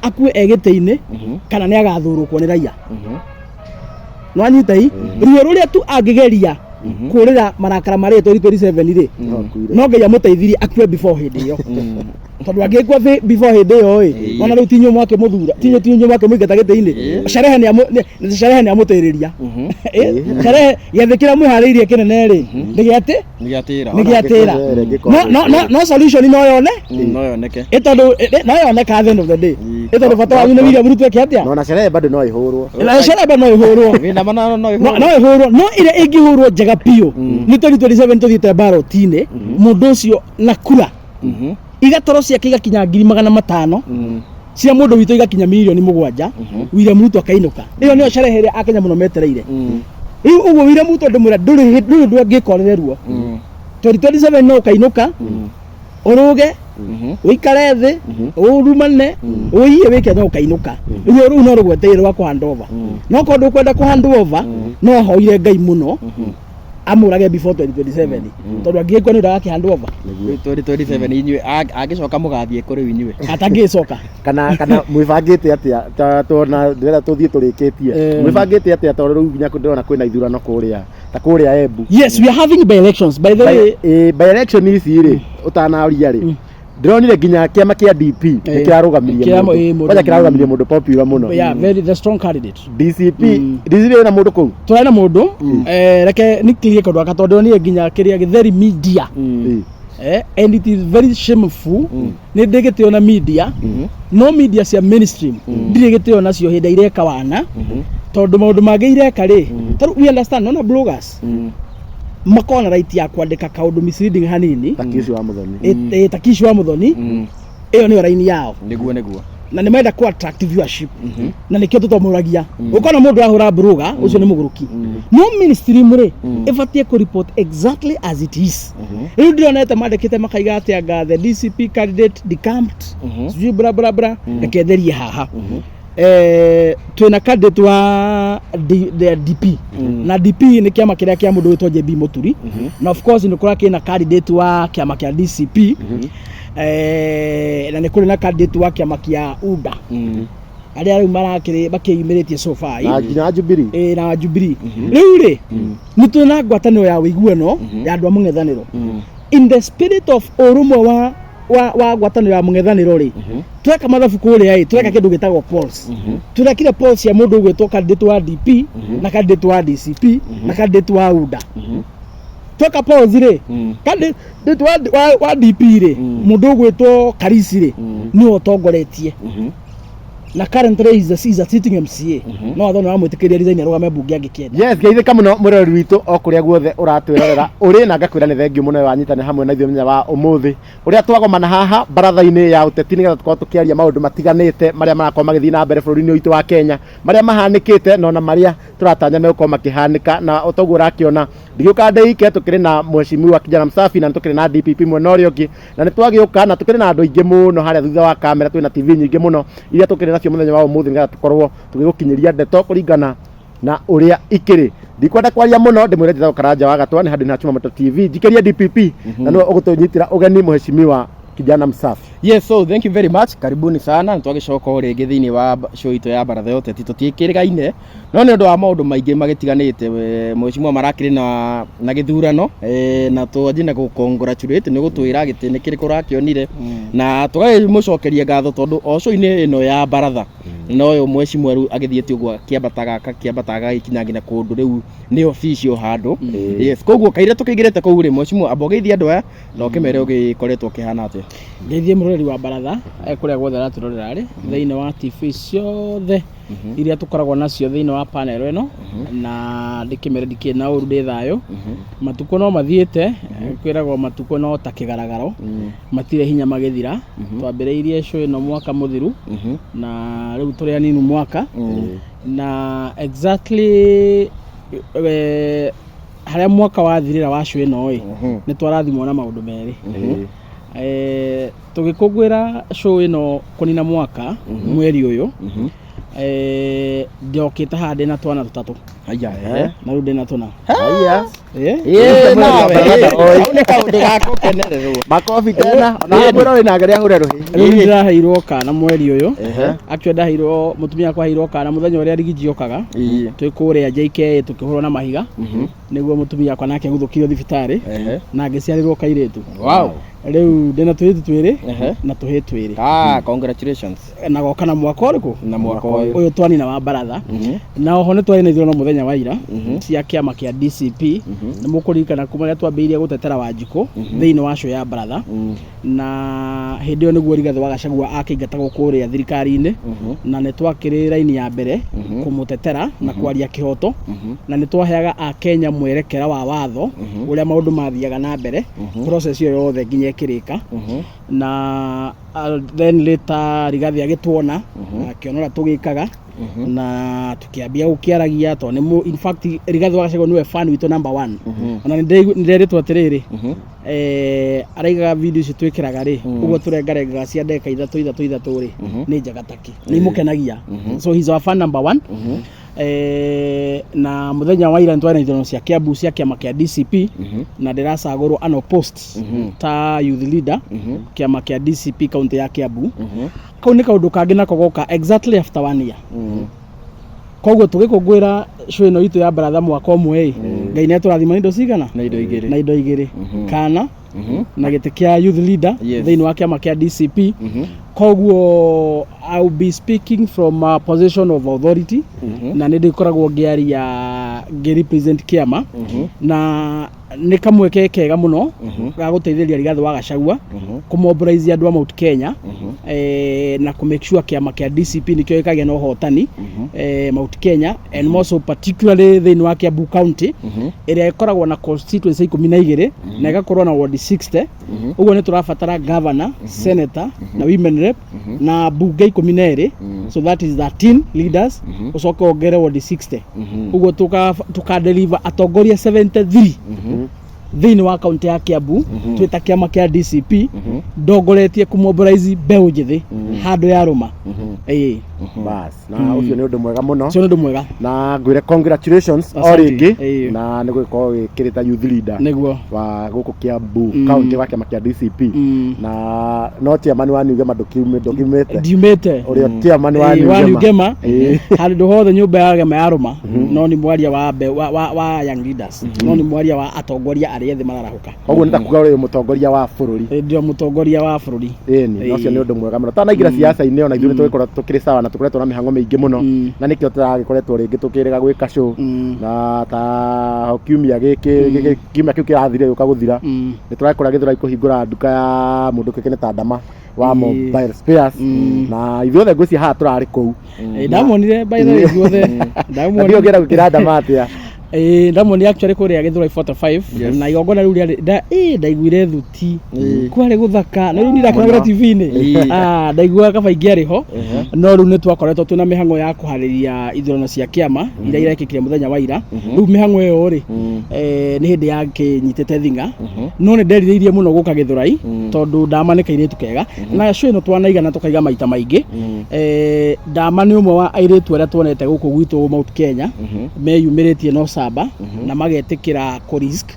akue egete-ini kana nä agathurukwo nä raia no anyitai ruo ruria tu angigeria kurira marakara marä 2027 rä no ngai amuteithirie akue before hindi iyo tondu angikua before hindi iyo ona riu tinyo mwake muthura tinyo mwake muingata gite-ini sherehe ni amutiriria sherehe yathikira mwihariirie kinene ri nigiatira no solution no yoneke no yoneke at the end of the day ito bata wanyu ni William Ruto kiatia no na sherehe bado no ihurwo no ile ingihurwo njega pio ni 2027 tuthite ballot-ini mundu ucio na kura igatoro ciake igakinya 500,000 cia mundu witu igakinya 7,000,000 William Ruto akainuka iyo niyo sherehe ria akenya muno metereire riu uguo William Ruto ndimura nduri ngikorererwo 2027 no ukainuka uruge uikare thi urumane uiye wike no ukainuka riu no rugweteire rwa kuhandova no kondu kwenda kuhandova no hoire ngai muno amurage before 2027 tondu angikwa ni ndaga kihandova 2027 inywe agicoka mugathie kuri inywe atangicoka kana mwibangite atia tona ndira tuthie turikitie mwibangite atia tondu riu nginya ndona kwina ithurano kuria Embu. Yes, we are having by elections by the way by election ici ri utanaoria ri ndronire nginya kiama kia DP nikirarugamiria mundu popular muno very the strong candidate DCP na mundu ku twena mundu reke nikirie kondu akatondu ni nginya kiria githeri media and it is very shameful ni ndigitio na media no media cia mainstream ndigitio nacio hinda ireka wana tondu maundu mangĩ ireka ri we understand no bloggers makona right ya kwandika kaundu misleading hanini takishi wa muthoni iyo ni raini yao niguo na ni maenda ku attract viewership na nikio tutomuragia ukona mundu ahura blogger ucio ni muguruki no mainstream ri ifatie ku report exactly as it is riu ndionete mandikite makaiga atia the DCP candidate decamped sijui bra ngetherie haha twina candidate wa DP na DP ni kiama kiria kia mundu witwa JB Muturi na of course ni kura kina candidate wa kiama kia DCP na ni kuri na candidate wa kiama kia UDA aria riu marakiri bakiyumiritie so far na Jubilee na Jubilee riu ri ni twina ngwataniro ya wiguano ya andu a mung'ethaniro in the spirit of urumwe wa ngwataniro ya mung'ethaniro ri tweka mathabu kuria tweka kindu gitagwo polls turekire polls ya mundu gwitwo candidate wa DP na candidate wa DCP na candidate wa UDA tweka polls ri candidate wa DP ri mundu gwitwo Karisi ri ni otongoretie na currently is a sitting MCA no athona amwitikiria design arugame bunge angikienda yes geithika muno murori witu okuria guothe uratwirorera uri na ngakwira ni thengio muno wanyitane hamwe na ithuĩ wa umuthi uria twagomana haha baratha-ini ya uteti nigetha tukorwo tukiaria maundu matiganite maria marakorwo magithii na mbere bũrũri-inĩ witu wa Kenya maria mahanikite no na maria turatanya megukorwo makihanika na otoguo urakiona ndigiuka ndeike tukiri na mheshimiwa Kijana Msafi na tukiri na DPP mwena ũrĩa ũngĩ na nitwagiuka na tukiri na andu aingi muno haria thutha wa kamera twina TV nyingi muno iria tukiri nacio muthenya wa umuthi ngetha tukorwo tugigukinyiria ndeto kuringana na uria ikiri ndikwenda kwaria muno ndimwire njitha Karanja wa Gatwa ni handu na Chuma Moto TV njikeria DPP na no ugutunyitira ugeni mheshimiwa Kijana Msafi. Yes, so thank you very much. Karibuni sana. Nitwagicoka ringi thiini wa show itu ya baratha yote tutiikirigaine. No ni undu wa maundu maingi magitiganite mheshimiwa marakiri na githurano na twajina ku congratulate ni gutwira giti ni kiri kurakionire na tugamucokeria ngatho tondu o show-ini ino ya baratha no yo mheshimiwa ru agithiete uguo kiambataga ikinya ngina kundu riu ni official handu yes koguo kaire tukigirete kou ri mheshimiwa abogeithia andu aya no kimere ugikoretwo kihana atia ngeithie murori wa baratha kuria guothe raturorera ri thiini wa TV ciothe iria tukoragwo nacio thiini wa panel ino na ndikimere ndikina uru ndi thayo matuko no mathiete kwiragwo matuko no ta kigaragaro matire hinya magithira twambiriirie show ino mwaka muthiru na riu turi anini mwaka na exactly haria mwaka wathirira wa show ino ni twarathimwo na maundu meri tugikugwira show ino kunina mwaka mweri uyu Ndiokite haha ndina twana tutatu Aya na riu ndina tuna Aya. nawe aune kaundu gakukenererwo Makofi tena. Na mwira we na geria hurero. riu ndiraheirwo kana mweri uyu actually ndaheirwo mutumia kwa heirwo kana muthenya uria rigiji okaga twi kuria JK tukihurwo na mahiga niguo mutumia kwa nake guthukio thibitari na ngiciarirwo kairetu wow riu ndina twiritu twiri na tuhi twiri congratulations na goka na mwaka uriku na mwaka uyu twani na wa baratha na oho ni twari na ithurano muthenya wa ira cia kiama kia DCP ni mukurikana kuma ria twambiirie gutetera Wanjiku thiini wa show ya baratha na hindi yo niguo Rigathi wa Gachagua akĩingatagwo kuria thirikari-ini na ni twakiri raini ya mbere kumutetera na kwaria kihoto na ni twaheaga Akenya mwerekera wa watho uria maundu mathiaga na mbere process yo yothe nginya ikirika na then later Rigathi agituona akionora tugikaga na tukiambia gukiaragia to ni in fact Rigathi wa Gachagua niwe fan wito number 1 ona ndiretwo atiriri araigaga video ici twikiraga ri uguo turengarengaga cia ndeka ithatu ri ni njagataki ni mukenagia so he's our fan number 1 na muthenya wa ira ntwari ithano cia Kiambu cia kiama kia DCP na ndiracagurwo ano post ta youth leader kiama kia DCP kaunti ya Kiambu kau ni kaundu kangi nako goka exactly after 1 year koguo tugikungwira show ino itu ya baratha mwaka umwe ngai ne turathima indo cigana na indo igiri kana na gite kia youth leader thiini wa kiama kia DCP koguo I'll be speaking from a position of authority na nindi koragwo ngiaria represent kiama na ni kamweke kega muno ga guteithĩrĩria Rigathi wa Gachagua kumobilize andu a Mount Kenya na ku make sure kiama kia DCP nikio ikagia na uhotani Mount Kenya and more so particularly thiini wa Kiambu County ĩrĩa ikoragwo na constituency 12 na igakorwo na ward 60 uguo ni turabatara governor senator na women rep na bunge 12 so that is 13 leaders ucoke ongere ward 60 uguo tuka deliver atongoria 73 thiini wa kaunti ya Kiambu twita kiama kia DCP ndongoretie kumobilize mbeu njithi handu ya ruma bas na ucio ni undu mwega muno ucio ni undu mwega na ngwire congratulations oringi na ni gwiko kirita youth leader niguo wa guku Kiambu county wa kiama kia DCP na no chairman wa Nugema documented urio chairman wa Nugema handu hothe nyumba ya Gema ya ruma no ni mwaria wa young leaders no ni mwaria wa atongoria aria thi mararahuka oguo nitakuga uri mutongoria wa bururi ndio mutongoria wa bururi ni ucio ni undu mwega muno tanaingira siasa-ini ona ithuĩ nĩtũgĩkorwo tũkĩrĩ sawa na tũkoretwo na mĩhang'o mĩingĩ mũno na nĩkĩo tũragĩkoretwo rĩngĩ tũkĩrĩga gwĩka show na ta kiumia gĩkĩ kiumia kĩu kĩrathire gĩũka gũthira nĩtũrakora Gĩthũrai kũhingũra nduka ya mũndũ kĩkĩne ta Ndama wa mobile spares na ithuothe ngwĩciria haha tũrarĩ kũu ndamonire by the way ithuothe ndamonire ngĩenda gũkĩra Ndama atĩa ndamoni actually kuria Gĩthũrai 45 na igongona riu ndaiguire thuti kwari guthaka na riu ndirakora TV-ini ndaigua kabaingi ariho no riu ni twakoretwo tuna mĩhang'o ya kuharĩria ithurano cia kiama iria irekĩkire muthenya wa ira riu mĩhang'o ĩyo ri ni hindi ya kinyitete thinga no ni nderirĩirie muno guka Gĩthũrai tondu Ndama nĩ kairĩtu kega na show ĩno twanaigana tukaiga maita maingĩ Ndama nĩ ũmwe wa airĩtu arĩa tuonete gũkũ gwitũ Mount Kenya meyumĩrĩtie no saba na magetikira ko risk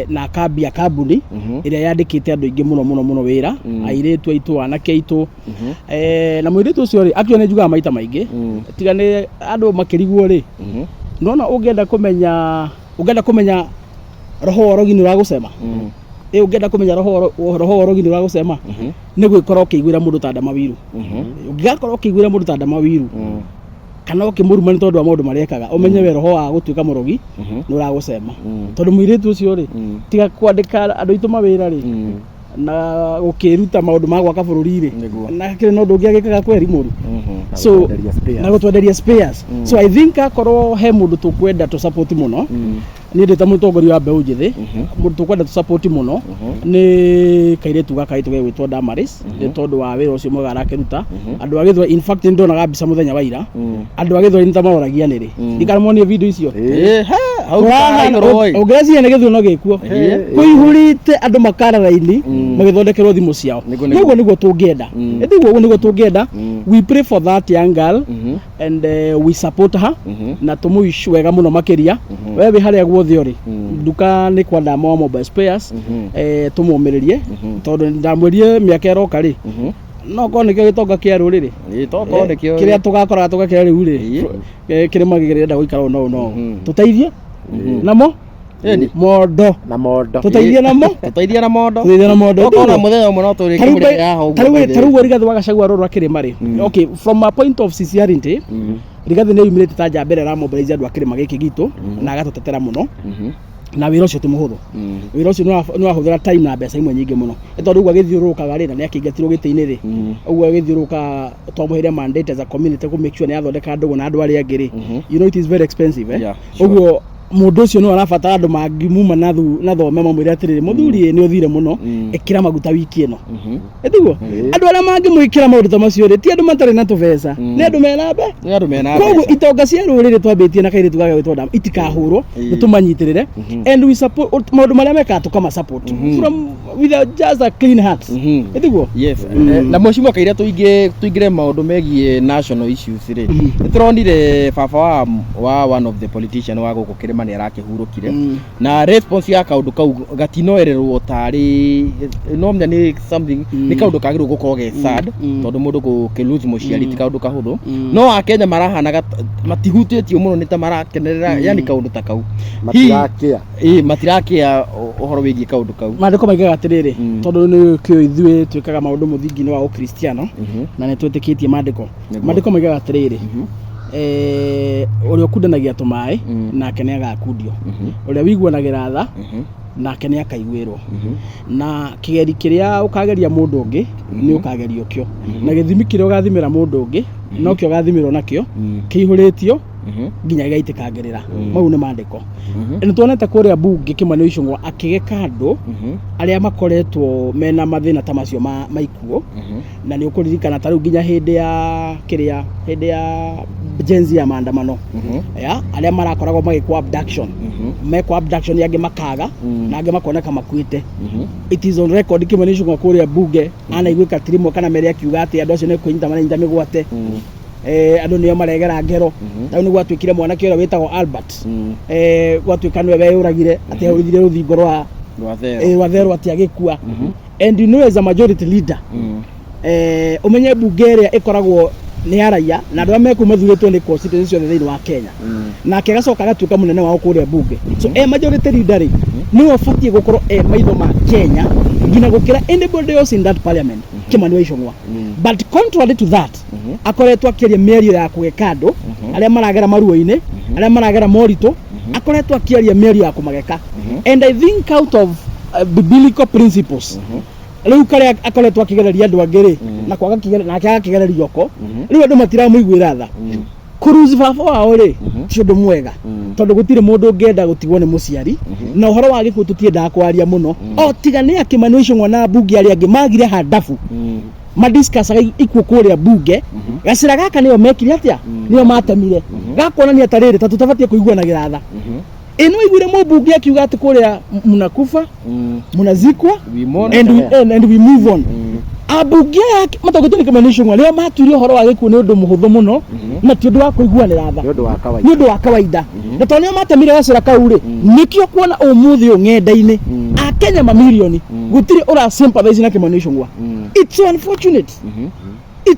na kambia kambuni ĩrĩa yandĩkĩte andũ aingĩ muno wĩra airĩtu aitu anake aitu na mũirĩtu ũcio ri actually njugaga maita maingĩ tiga nĩ andũ makĩriguo ri nona ũngĩenda kũmenya roho wa rogi nĩ ũragũcema ũngĩenda kũmenya roho wa rogi nĩ ũragũcema nĩ gwĩkora ũkĩiguĩra mũndũ ta Ndama Wiru ũngĩgakorwo ũkĩiguĩra mũndũ ta Ndama Wiru kana ukimuruma ni tondu wa maundu marekaga umenye we roho wa gutuika murogi ni uragũcema tondu muiritu ucio ri tiga kwandika andu itu mawira ri na ukiruta maundu ma gwaka bururi ri na kire no ndungi agikaga kweri muru so na gutwenderia spares so I think akorwo he mundu tukwenda to support muno ni ndita mutongoria wa mbeu njithi mundu tukwenda to support muno ni kairetu gaka itu gwitwo Damaris ni tondu wa wira ucio mwega arakiruta andu a Gĩthũrai in fact ndonaga mbica muthenya wa ira andu a Gĩthũrai ni tamaoragia niri ndikarimonie video icio ugiracia ni Gĩthũno gĩkuo kuihurite andu makara raini magithondekerwo thimu ciao niguo niguo tungienda niguo niguo tungienda we pray for that young girl and we support her na tumuish wega muno makiria wewe haria guothe uri nduka ni kwa Ndama Mobile Spares tumuumiririe tondu ndamwirie miaka iroka ri no kone kio gitonga kia ruriri Gĩtonga nikio kiria tugakora tugakira riu ri kirima gigirenda guikara no tuteithie namo mondo na mondo tuteithie namo okona muthenya umwe no turi kimuri yaho tarugo rigathe wagacagua roro akirima ri okay from a point of sincerity rigathe ni yumirite ta njambere ra mobilize andu akirima giki gitu na agatutetera muno na wira ucio ti muhuthu wira ucio no ahuthira time na mbeca imwe nyingi muno tondu ugu agithiurukaga ri na ni akingetirwo giti-ini ri ugu agithiuruka twamuhire mandate as a community to make sure ni athondeka ndugu na andu aria angi ri you know it is very expensive ugu mundu ucio no arabatara andu mangimuma na thome mamwire atiriri muthuri ni uthire muno ikira maguta wiki ino etiguo andu aria mangimwikira maundu ta macio ri ti andu matari na tubeca ni andu mena mbe koguo itonga cia ruriri twambitie na kairitu gaga gwitwo Ndama itikahurwo nitumanyitirire and we support maundu maria meka tukama support from with just a clean heart etiguo yes na mheshimiwa Kairia tuingire maundu megie national issues ri nituronire baba wa one of the politician wa guku kirima ni arakihurukire na response ya kaundu kau gatinoererwo tari no mnya ni something ni kaundu kagirwo gukorwo ge sad tondu mundu gukilose muciari ti kaundu kahuthu no Akenya marahanaga matihutitio muno ni ta marakenerera yani kaundu ta kau matirakia uhoro wigie kaundu kau mandiko maigaga atiriri tondu ni kio ithui twikaga maundu muthingi ni wa ukristiano na ni twitikitie mandiko maigaga atiriri uria kundanagia tumai nake ni agakundio uria wiguanagira tha nake ni akaiguirwo na kigeri kiria ukageria mundu ungi ni ukagerio kio na githimi kiria ugathimira mundu ungi no kio gathimirwo nakio kiihuritio nginya gaitikagirira mau ni mandiko ni tuonete kuria bunge Kimani Ichung'wa akigeka andu aria makoretwo mena mathina ta macio maikuo na ni ukuririkana taru nginya hindi ya jenzi ya maandamano ya aria marakoragwo magikwa abduction mekwa abduction yangi makaga na angi makoneka makuite it is on record Kimani Ichung'wa kuria bunge anaiguika tirimo kana meri akiuga ati andu acio ni kunyita mananyita migwate andu niyo maregera ngero tau ni gwatwikire mwanake uria wetagwo Albert gwatwika niwe weuragire ati urithire ruthingo rwa Thero ati agikua and you know as a majority leader umenye bunge ria ikoragwo ni araia na andu ameku mathuritwo ni constitution thiini wa Kenya na kegacoka gatwika munene wao kuria bunge so majority leader ri ni wafutie gukorwo maitho ma Kenya ngina gukira anybody else in that parliament Kimani Ichung'wa but contrary to that akoretwo akiria mĩario ya kugekando aria maragera maruo-ini aria maragera morito akoretwo akiria mĩario ya kumageka and I think out of biblical principles riu kare akoretwo akigereria andu angiri na kwaga kigere na akaga kigereria oko riu andu matiramuiguira tha kuruzi baba wao ri ti undu mwega tondu gutire mundu ungienda gutigwo ni muciari na uhoro wa gikuo tutiendaga kwaria muno o tiga ni Kimani Ichung'wa na bunge aria angi magire handabu madiscuss ikuo kuria bunge gacira gaka niyo mekire atia niyo matemire gakuonania tariri ta tutabatie kuiguanagira tha ino igure mubunge akiuga ati kuria munakufa munazikwa and we move on abunge yake matogotoni Kimani Ichung'wa leo matuire horo wa gikuo ni undu muhuthu muno na ti undu wa kuiguanira tha ni undu wa kawaida na tonio matemire gacira kau ri nikio kuona umuthi ng'enda-ini Akenya mamilioni gutire ura sympathize na Kimani Ichung'wa it's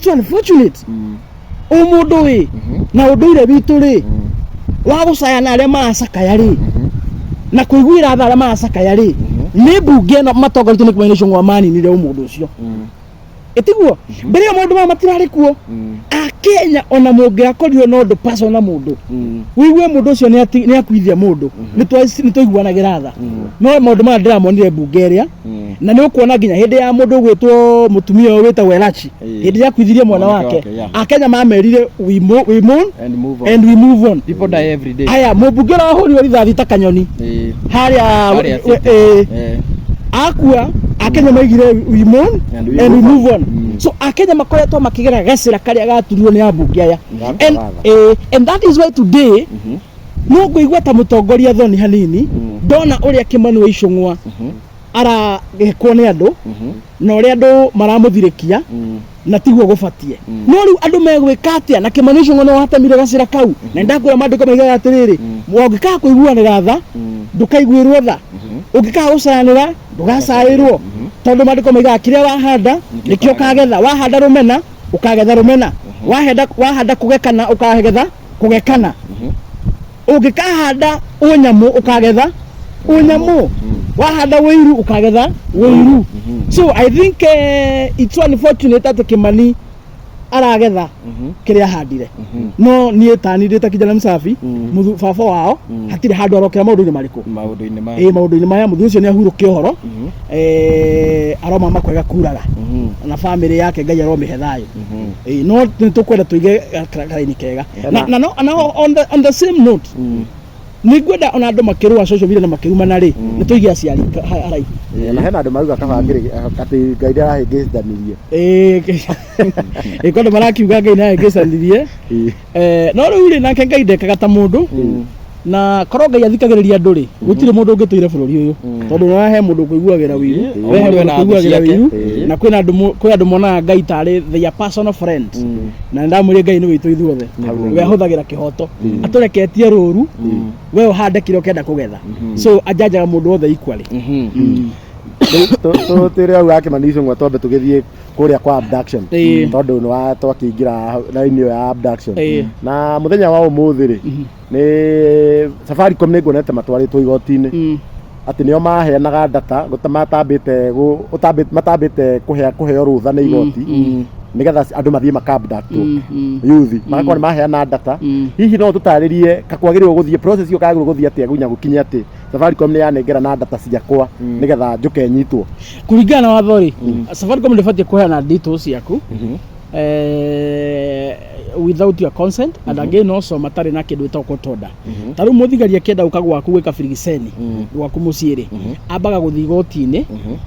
unfortunate umundu wi na unduire witu ri wa gucayana aria maracakaya ri na kuiguira tha aria maracakaya ri ni bunge na matongoretio ni Kimani Ichung'wa maninire umundu ucio etiguo mbere ya maundu matirari kuo Akenya ona mungiakorirwo no ndu personal mundu wigue mundu ucio ni akuithia mundu ni tuiguanagira tha no maundu ma ndiramonire bunge ria na ni ukuona nginya hindi ya mundu gwitwo mutumia wetagwo Elachi hindi ya kuithiria mwana wake Akenya mamerire we mourn and we move on people die every day haya mubunge ra hori rithathi ta kanyoni haria akua Akenya maigire we mourn and we move on so Akenya makoretwo makigera gacira karia gaturirwo ni abunge aya and that is why today no kuigwa ta mutongoria thoni hanini ndona uria Kimani Ichung'wa ara gekwo ni andu na uria andu maramuthirikia na tiguo gubatie no riu andu megwika atia na Kimanisho ngono watamire gacira kau na ndakura mandiko maigaga atiriri mwongika kuiguanira tha ndukaiguirwo tha ungika gucanira ndugacairwo tondu mandiko maigaga kiria wahanda nikio kagetha wahanda rumena ukagetha rumena wahanda kugekana ukagetha kugekana ungikahanda unyamu ukagetha unyamu wahanda wiru ukagetha wiru so I think it's unfortunate that Kimani aragetha kiria handire no nie tanirite kijana msafi muthu baba wao hatire handu arokera maundu-ini mariku maundu-ini maya muthu ucio ni ahuruke horo aroma makwega kuraga na family yake Ngai aromihe thayo no nitukwenda tuige karaini kega na on the same note nigwenda ona andu makirua social media na makirumana ri nituigia aciari haraihu na hena andu maruga kabangire ati Ngai ndarahingicanirie ikondo marakiuga Ngai ndarahingicanirie no riu ri nake Ngai ndekaga ta mundu na korwo Ngai athikagiriria andu ri gutire mundu ungituire bururi uyu tondu no he mundu kuiguagira wiru we na kuiguagira wiru na kwina andu monaga Ngai tari their personal friend na ndamuri Ngai ni witu ithuothe we ahuthagira kihoto atureketie ruru we uhande kiro kenda kugetha so ajajaga mundu wothe equally tire au yake Kimanisho ngwa twambe tugithie kuria kwa abduction tondu no wa twakingira line ya abduction na muthenya wa umuthi ri ni Safaricom ni ngonete matwaritwo igoti-ini ati nio maheanaga data matambite kuheo rutha ni igoti nigetha andu mathie makabductwo yuthi magakorwo maheana data hihi no tutaririe kakwagirwo guthie process yo kagirwo guthie atia gunya gukinya ati Safaricom ni yanengera na data ciakwa nigetha njuke nyitwo kuringana na watho ri Safaricom ndibatie kuheana details ciaku without your consent and again also matari na kindu itako toda taru muthigaria kenda ukagwa kuweka firigiceni gwaku muciiri ambaga guthi igoti-ini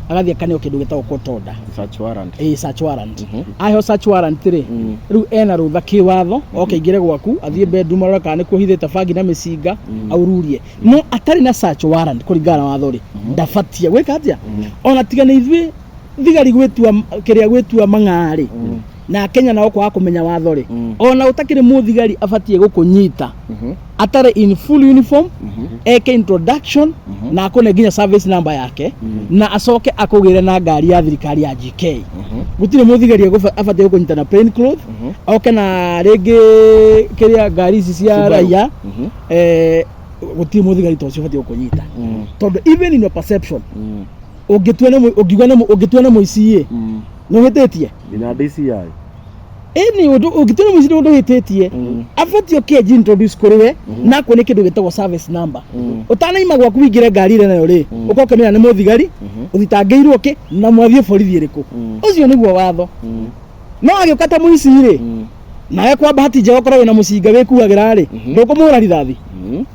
agathia kanio kindu gitako toda search warrant search warrant aho search warrant ri riu ena rutha kiwatho ingire gwaku athie bedroom arora kana kuhithite bangi na micinga aururie no atari na search warrant kuringana na watho ri ndafatia gwika atia ona tigane ithui thigari gwetua kiria gwetua mang'ari na Kenya na okwa kumenya watho ri ona utakire muthigari afatie gukunyita atare in full uniform eke introduction na akone ginya service number yake na acoke akugire na ngari ya thirikari ya GK gutire muthigari afatie gukunyita na plain cloth oke na rigi kiria ngari ici cia raia gutire muthigari tocio afatie gukunyita tondu even in your perception ungitwa na muici no hitetie ina DCI ni ugitwa muici ndo hitetie afatio ke introduce kuriwe na kone kindu gitagwo service number utanaima gwa kuingire ngari ile nayo ri ukoke mena ni muthigari uthitangeirwo ki na mwathie borithi iriku ucio niguo watho no agikata muici ri nawe kwa bahati njega ukorwo na mucinga wikuagira ri ndukumura rithathi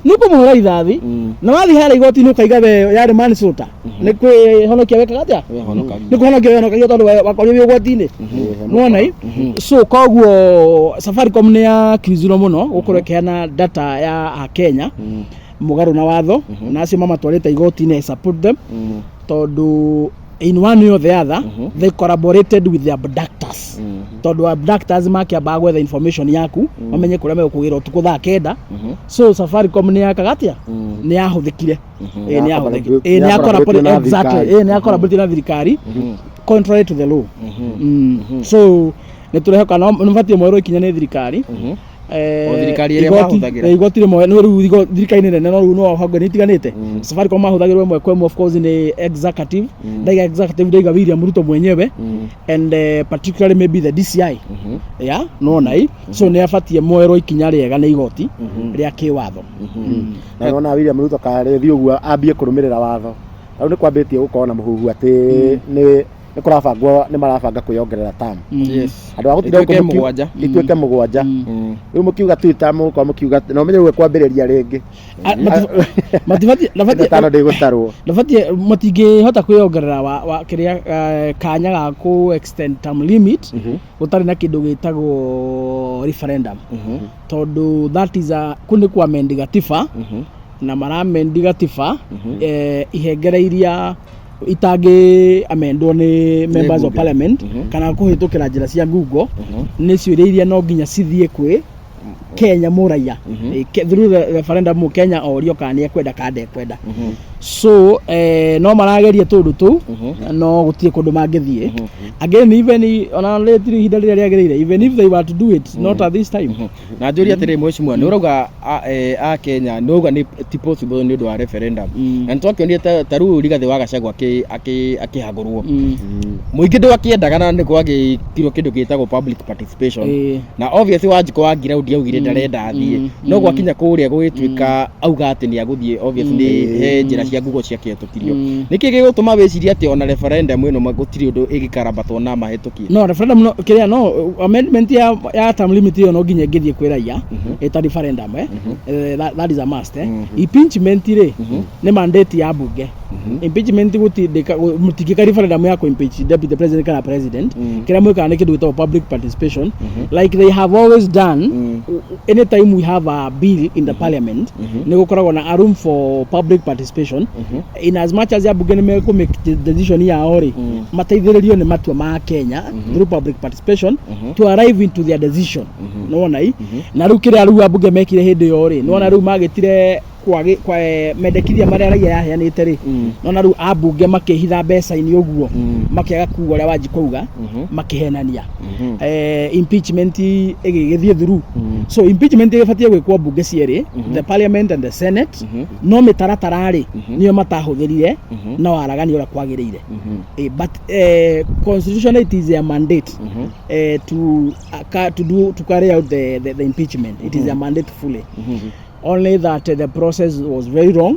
nikumura rithathi na wathi hara igoti-ini ukaiga we yari Minnesota ni kwihonokia wekaga atia ni kuhonokia wekaga tondu wakorio wi igoti-ini nona so koguo Safaricom ni ya kizuro muno gukorwo ikiheana data ya Kenya mugaru na watho na acio mamatwarite igoti-ini support them tondu in one way or the other they collaborated with the abductors tondu abductors makiamba gwetha information yaku mamenye kuria megukugira utuku thaa kenda so Safaricom ni yakagatia ni yahuthikire ni yahuthikire ni yakora exactly ni yakora na thirikari contrary to the law so niturehoka no mbatie mwero ikinya ni thirikari thirikari iria mahuthagira igoti rimwe no riu thirikari nene no riu no hangwe nitiganite Safaricom mahuthagira imwe kwa of course ni executive ndaiga executive ndaiga William Ruto mwenyewe and particularly maybe the DCI yeah no nai so ni afatie mwero ikinya riega na igoti ria kiwatho na nona William Ruto karethi uguo ambie kurumirira watho au ni kwambitie gukorwo na muhuhu ati ni kurabangwo ni marabanga kwiyongerera tam yes andu agutira ituike mugwanja riu mukiuga Twitter muko mukiuga no menye gwe kwambiriria ringi matifati tano ndigutarwo ndafati matingihota kwiyongerera wa kiria kanya ga ku extend term limit utari na kindu gitagwo referendum tondu that is a kuni kwa amend gatiba na maramendi gatiba ihengereiria itangi amendwo ni members of parliament kana kuhitukira njira cia Google ni ciuria iria no nginya cithie kwi Kenya muraiya through referendum Kenya orio kana ni ekwenda kada ekwenda so no marageria tundu tu no gutie kundu mangithie again even ona letiri hinda riria riagereire even if they were to do it not at this time na njuri atiri mweshimwa ni urauga a Kenya no uga ni ti possible ni undu wa referendum na twakionire taru Rigathi wa Gachagua akihagurwo muingi ndu akiendaga na ni kwagi kiro kindu gitagwo public participation na obviously Wanjiku wa ground yaugire ndarenda athie no gwakinya kuria gwitwika auga ati ni aguthie obviously he njira cia Google cia kihitukirio niki gigutuma wiciria ati ona referendum ino magutiri undu igikarabatwo na mahitukie no referendum no kiria no amendment ya term limit yo no nginya ngithie kwira ya eta referendum that is a must impeachment ri ni mandate ya bunge impeachment gutindika mutigika referendum ya impeach deputy president kana president kira mwika ni kindu gitwa public participation like they have always done anytime we have a bill in the parliament ni gukoragwo na a room for public participation in as much as ya bunge ni meko make decision ya ori mateithiririo ni matua ma Kenya through public participation to arrive into their decision no wona na ru kire aru bunge mekire hindi yori no wona ru magitire kwa mendekithia maria raia yaheanite ri no na ru abunge makihitha mbeca ini uguo makiaga kuuga uria Wanjiku auga makihenania impeachment igithie through so impeachment ibatie gwikwo bunge cieri the parliament and the senate no mitaratara ri niyo matahuthirire no aragani ora kwagirire but constitution it is a mandate to carry out the impeachment it is a mandate fully only that the process was very wrong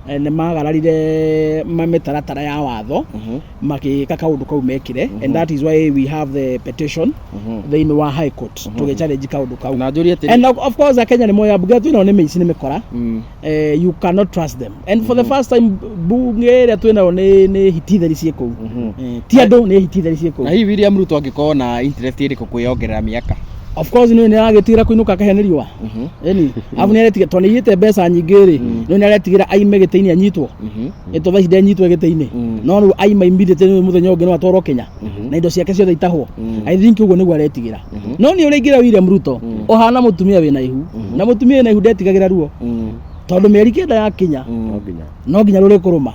and magararire mametaratara ya watho makika kaundu kau mekire and that is why we have the petition the Inua High Court to challenge kaundu kau and of course Kenya ni moya bunge tu ni meici ni mikora you cannot trust them and for the first time bunge ria tu ni hititheri cieko ti andu ni hititheri cieko na hi William Ruto angiko na interest iri kukwiongerera miaka of course ni agitigira kuinuka kaheneriwa yani avu ni aretiga toni yite mbeca nyingiri ni aretigira aime giteini anyitwo eto thaici de nyitwo giteini no ru aima immediate ni muthenya ungi no atwaro Kenya na indo ciake ciothe itahwo I think uguo niguo aretigira no ni uringira William Ruto ohana mutumia wina ihu na mutumia wina ihu ndetigagira ruo tondu meri kenda ya Kenya no nginya ruri kuruma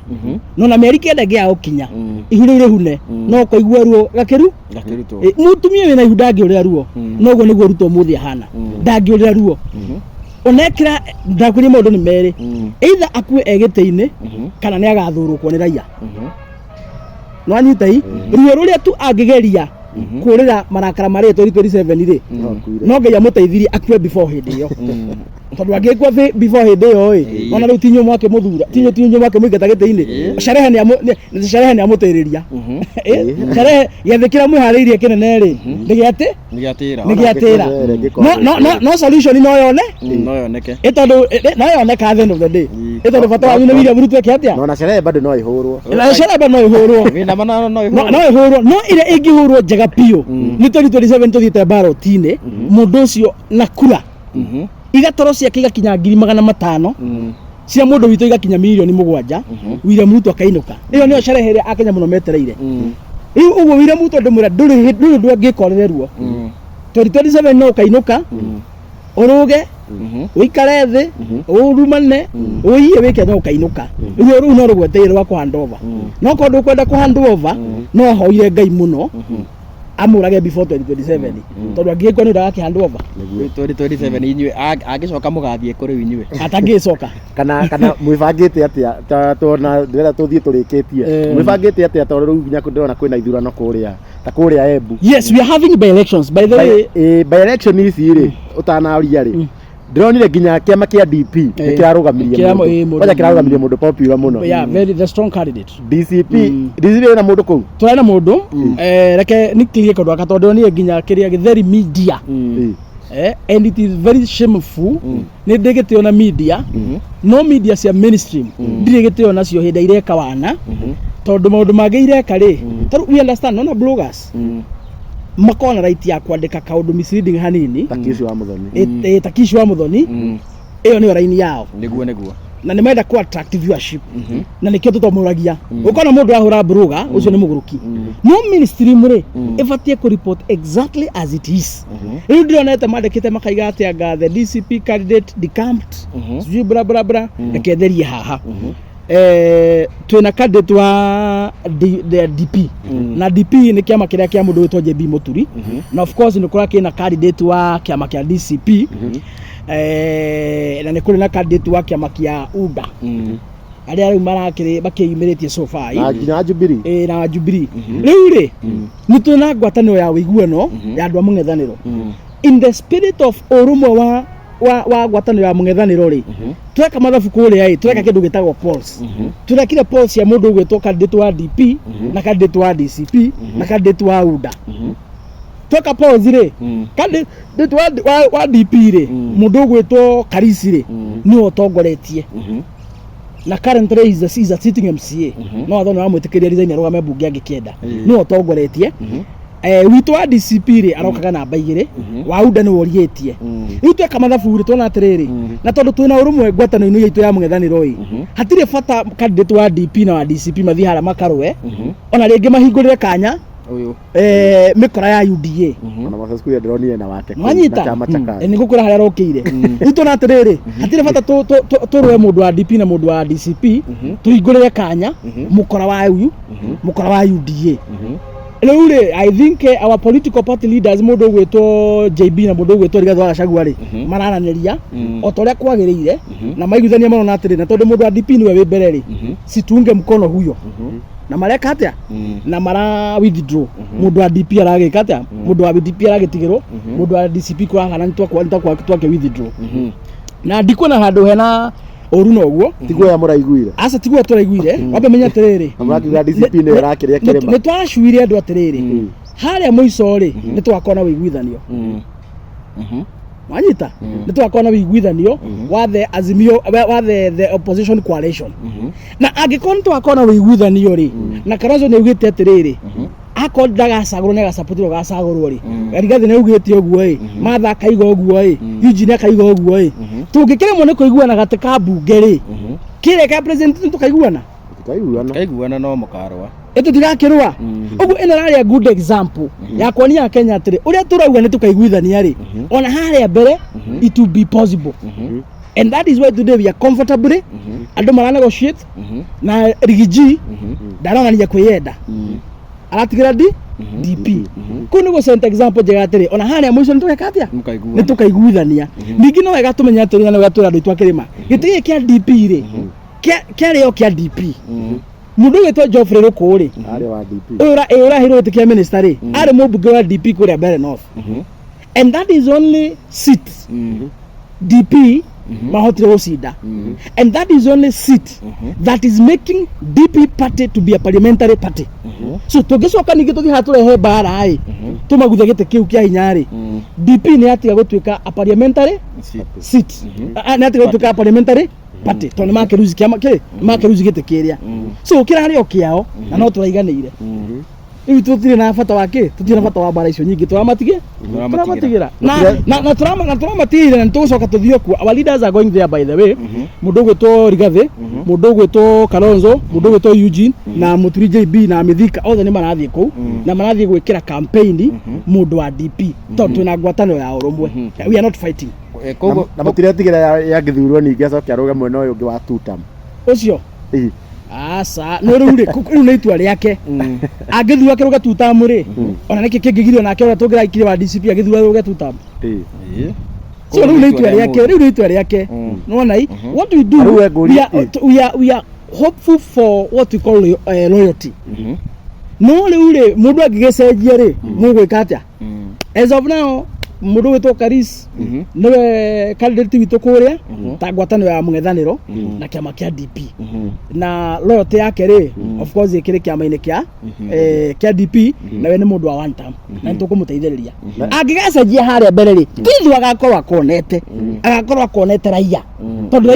no na meri kenda gia ukinya ihu ri hune no koigua ruo gakiru to mutumia wina ihu ndangiurira ruo no guo niguo Ruto muthi hana ndangiurira ruo onekira ndakwiri maundu ni meri either akue egiteini kana ni agathurukwo ni raia no anyitai ruo ruria tu angigeria kurira marakara mari 2027 ri no nginya muteithirie akue before hindi yo tondu angikwa before hindi yo ona ru tinyo mwake muthura tinyo mwake muigata giteini sharehe ni amutiriria sharehe yathikira mwihariirie kinene ri nigiatira no solution no yoneke itondu no yoneka at the end of the day itondu bata wanyu ni William Ruto kiatia no na sharehe bado no ihurwo no ihurwo no ile ingihurwo njega pio ni 2027 tuthite ballot-ini mundu ucio na kura igatoro ciake igakinya 500,000 cia mundu witu igakinya milioni 7 William Ruto akainuka iyo niyo sharehe ria akenya muno metereire riu uguo William Ruto ndimura nduri ngikorere ruo 2027 no kainuka uruge uikare thi urumane uiye wike no kainuka riu no rugweteire rwa kuhand over no kondu kwenda kuhand over no hoire Ngai muno amurage before 2027 tondu angikwa ni ndaki hand over 2027 inywe agicoka mugathie kuri inywe atangicoka kana mwibangite atia tona ndira tuthie turikitie mwibangite atia tondu riu nginya ndona kwina ithurano kuria ta kuria Embu yes we are having by elections by the way by election ici ri utanaria ri ndironire nginya kiama kia DP nikirarugamiria mundu popular muno yeah very the strong candidate DCP na mundu kou turana mundu reke nikirie kondu akatondu ni nginya kiria githeri media and it is very shameful ni ndigitio na media no media cia mainstream ndigitio nacio hinda ireka wana tondu maundu magireka ri we understand no na bloggers makona right ya kwandika kaundu misleading hanini Takishi wa Muthoni Takishi wa Muthoni iyo ni raini yao niguo na nimeenda ku attract viewership na nikio tutomuragia ukona mundu ahura buruga ucio ni muguruki no ministry muri ifatie ku report exactly as it is riu ndionete mandikite makaiga atia the DCP candidate decamped sijui bra bra bra eketherie haha twina candidate wa DP na DP ni kiama kiria kia mundu witwa JB Muturi na of course ni kura kina candidate wa kiama kia DCP na ni kuri na candidate wa kiama kia UDA aria riu marakiri bakiyumiritie so far na Jubilee na Jubilee riu ri ni tuna ngwataniro ya wiguano ya andu a mung'ethaniro in the spirit of urumwe wa ngwataniro ya mung'ethaniro ri tureka mathabu kuria tureka kindu gitagwo polls turekire polls ya mundu gwitwo candidate wa DP na candidate wa DCP na candidate wa UDA toka polls ri candidate wa DP ri mundu gwitwo Karisi ri ni otongoretie na currently is a sitting MCA no athona ramwitikiria rizaini arugame bunge angikenda ni otongoretie witu wa DCP ri arokaga namba 2 wa UDA ni worietie riu tweka mathabu ri tona atiriri na tondu twina urumwe ngwatano-ini yitu ya mung'ethaniro hatire bata candidate wa DP na wa DCP mathi hara makarwe ona ringi mahingurire kanya uyu mikora ya UDA ona macasku ya drone na wake na chama chaka ni gukura haria rokire riu tona atiriri hatire bata turwe mundu wa DP na mundu wa DCP tuhingurire kanya mukora wa uyu mukora wa UDA Lure, I think our political party leaders mundu gwitwo JB na mundu gwitwo Rigathi wa Gachagua ri marananiria otoria kwagirire na maiguithania mono na atiri na tondu mundu wa DP niwe wi mbere ri situnge mkono huyo na mareka atia na mara withdraw mundu wa DP aragika atia mundu wa DP aragitigirwo mundu wa DCP kwa kana twake withdraw na ndikona handu hena oru no guo tiguo ya muraiguire asa tiguo turaiguire wabe menya atiriri amurakiga DCP ne rakiria kirema ni twashuire andu atiriri haria muico ri ni twakona wiguithanio wanyita ni twakona wiguithanio wa the azimio wa the opposition coalition na angikona twakona wiguithanio ri na Kalonzo ni ugite atiriri akondaga saguro nega supportiro ga saguro ri Rigathi ni ugite oguo matha kaiga oguo Eugene kaiga oguo tungikire mo ne kuiguana gatika bunge ri kire ka president tukaiguana no mukarwa eto tigakirwa oguo ina rari a good example ya kwonia Kenya atiri uria turauga ni tukaiguithania ri ona haria mbere it will be possible and that is why today we are comfortably andu marana negotiate na Rigiji ndaronania kwiyenda aratigira DP kuno go sent example jega atiri ona haria mwico nitweka atia nitukaiguithania ningi no wega tumenya atiri na wega twira nditwa kirima gitigi kia DP ri kia rio kia DP mundu wetwa Geoffrey Rukuri ari wa DP ura hiro tikia minister ri ari mubunge wa DP kuria Bere North and that is only seat DP mahotire gucinda and that is only seat that is making DP party to be a parliamentary party so tugicoka ningi tuthi haturehe bara ai tumaguthe gite kiu kia hinyari DP ni atiga gutwika a parliamentary seat ni atiga gutwika a parliamentary party tondu makiruzi kiama makiruzi gite kiria so kirario kiao na no turaiganire iu tutire na bata wake tutire na bata wa bara icio nyingi turamatigira na turamatigira na tugucoka tuthio ku our leaders are going there by the way mundu gwitwo Rigathi mundu gwitwo Kalonzo mundu gwitwo Eugene na Muturi JB na Mithika othe ni marathie ku na marathie gwikira campaign mundu wa DP tondu twina ngwatanio ya urumwe we are not fighting kogo na mutire ya githurwo ningi acokia ruga mwena uyu ungi wa tutam ucio asa no riu ni itua riake angithua kiruga tutam ri ona niki kingigirio nake ora tungira ikire wa DCP agithua ruga tutam so riu ni itua riake no nai what we do we are hopeful for what we call loyalty no riu mundu agigecenjia ri mugwika atia as of now mundu witwo Karis niwe candidate witu kuria ta ngwatanio ya mung'ethaniro na kiama kia DP na loyalty yake ri of course ikiri kiama-ini kia DP na we ni mundu wa one term na ntukumuteithiriria angigacenjia haria mbere ri kithu agakorwo akonete raia tondu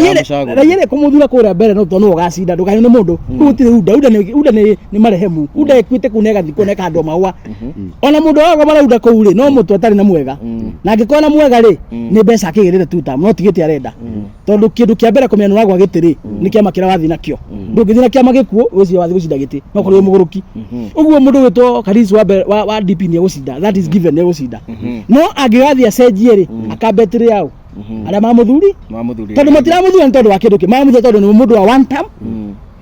raia kumuthura kuria mbere no tondu ugacinda ndukanye ni mundu gutire UDA ni marehemu UDA ekwite kunega thiko neka andu maua ona mundu wa marauda kuu ri no mutu atari na mwega na angĩkorwo mwega rĩ nĩ mbeca akĩgĩrĩre tu tam no tigĩte arenda tondũ kĩndũ kĩa mbere kũmenya gwa gĩtĩ rĩ nĩ kĩama kĩrĩa wathi nakĩo ndũngĩthiĩ na kĩama gĩkuo wĩcirie wathi gũcinda gĩtĩ no kũrĩ mũgũrũki ũguo mũndũ wĩtwo Karisi wa DP nĩ egũcinda, that is given, nĩ egũcinda no angĩgathiĩ acenjie rĩ akambetĩrĩ yao arĩa mamũthuri tondũ matiramũthura nĩ tondũ wa kĩndũ kĩ mamũthura tondũ nĩ mũndũ wa one term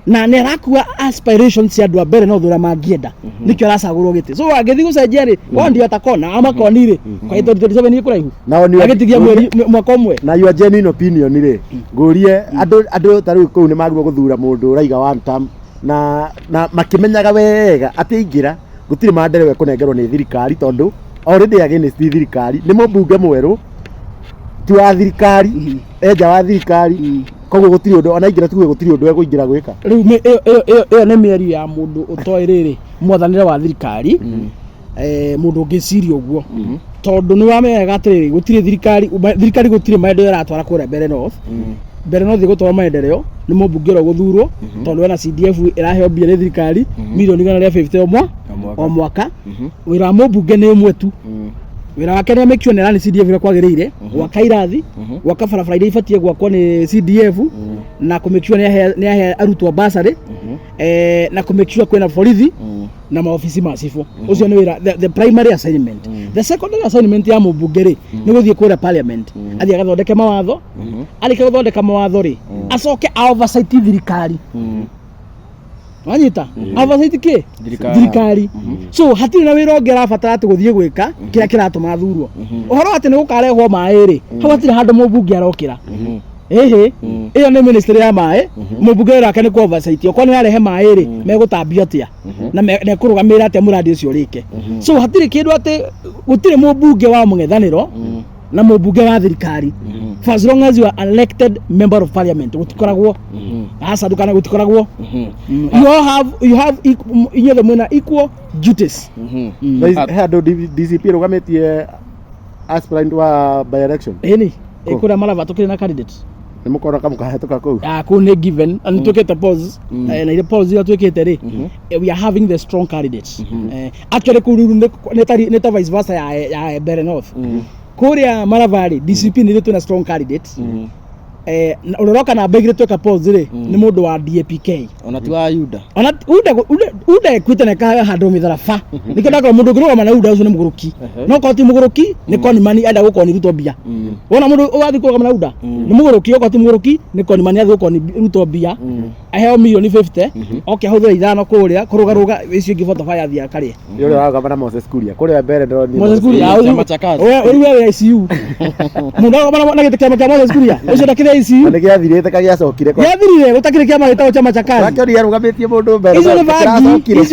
na nĩ arakua aspirations cia andũ a mbere no thura mangĩenda nĩkĩo aracagũrwo gĩtĩ so angĩthiĩ gũcenjia rĩ wondi atakona amakoni rĩ kwa 2027 nĩ kũraihu agĩtigia mwaka ũmwe na your genuine opinion rĩ ngũrie andũ tarĩu kũu nĩ magĩrĩirwo gũthura mũndũ ũraiga one term na makĩmenyaga wega atĩ ingĩra gũtirĩ manderewe kũnengerwo nĩ thirikari tondũ already against thirikari nĩ mũmbunge mwerũ ti wa thirikari enja wa thirikari koguo gũtirĩ ũndũ ona ingĩra tuge gũtirĩ ũndũ egũingĩra gwĩka rĩu ĩyo nĩ mĩario ya mũndũ ũtoĩ rĩrĩ mwathanĩre wa thirikari mũndũ ũngĩciria ũguo tondũ nĩ wamenya atĩrĩrĩ gũtirĩ thirikari gũtirĩ maendeleo ĩratwara kũrĩa mbere North gũtwara maendeleo nĩ mũmbunge ũrĩa gũthurwo tondũ wena CDF ĩraheo mbia nĩ thirikari milioni 150 o mwaka wĩra wa mũmbunge nĩ ũmwe tu wĩra wake nĩ make sure nĩ CDF ĩrĩa kwagĩrĩire gwaka irathi gwaka barabara iria ibatie gwakwo nĩ CDF na kũ make sure nĩ ahe arutwo bursary na kũ make sure kwĩna borithi na maofici macibo ucio nĩ wĩra the primary assignment the secondary assignment ya mũmbunge rĩ nĩ gũthiĩ kũrĩa parliament athiĩ agathondeke mawatho arĩkia gũthondeka mawatho rĩ acoke oversight thirikari wanyita oversight kĩ thirikari so hatirĩ na wĩra ũngĩ arabatara atĩ gũthiĩ gwĩka kĩrĩa kĩratũma thurwo ũhoro atĩ nĩ gũkarehwo maĩ rĩ hau hatirĩ handũ mũmbunge arokĩra ĩyo nĩ ministry ya maĩ mũmbunge wĩra wake nĩ ku oversight okorwo nĩ arehe maĩ rĩ megũtambio atĩa na nekũrũgamĩrĩra atĩa mũradi ũcio ũrĩke so hatirĩ kĩndũ atĩ gũtirĩ mũmbunge wa mũng'ethanĩro na mũmbunge wa thirikari for as long as you are elected member of parliament gũtikoragwo acadukana gũtikoragwo you have inyuothe mwĩna equal duties handũ DCP rũgamĩtie aspirant wa by election ĩni ĩkũrĩa marava tũkĩrĩ na candidates nĩ mũkora kamũkahetũka kũu kũu nĩ given and twĩkĩte polls na ile polls iria twĩkĩte rĩ we are having the strong candidates actually kũu nĩ ta vice versa ya Mbeere North kũrĩa maravarĩ DCP nĩ twĩna strong candidates ũroroka na mbegire tweka polls rĩ nĩ mũndũ wa DAPK ona ti wa UDA ona UDA ekwite na handũ mĩtharaba nĩkĩo ndakorwo mũndũ ũngĩrũgama na UDA ũcio nĩ mũgũrũki no korwo ti mũgũrũki nĩ Conman enda gũkorwo nĩ Ruto mbia wona mũndũ ũgathiĩ kũrũgama na UDA nĩ mũgũrũki okorwo ti mũgũrũki nĩ Conman athiĩ gũkorwo nĩ Ruto mbia aheo milioni 50 oke ahũthĩra ithano kũrĩa kũrũgarũga icio ingĩ bota ya thia karĩ yule aragamba na Moses Kuria kũrĩa mbere ndo ni Moses Kuria wewe ICU mũndũ aragamba na gĩtĩ kĩama kĩa Moses Kuria ũcio ndakĩrĩ ICU nĩ gĩathirĩte kagĩacokire kwa gĩathirire gũtakĩrĩ kĩama gĩtagwo chama cha kazi akĩoria arũgamĩtie mũndũ mbere icio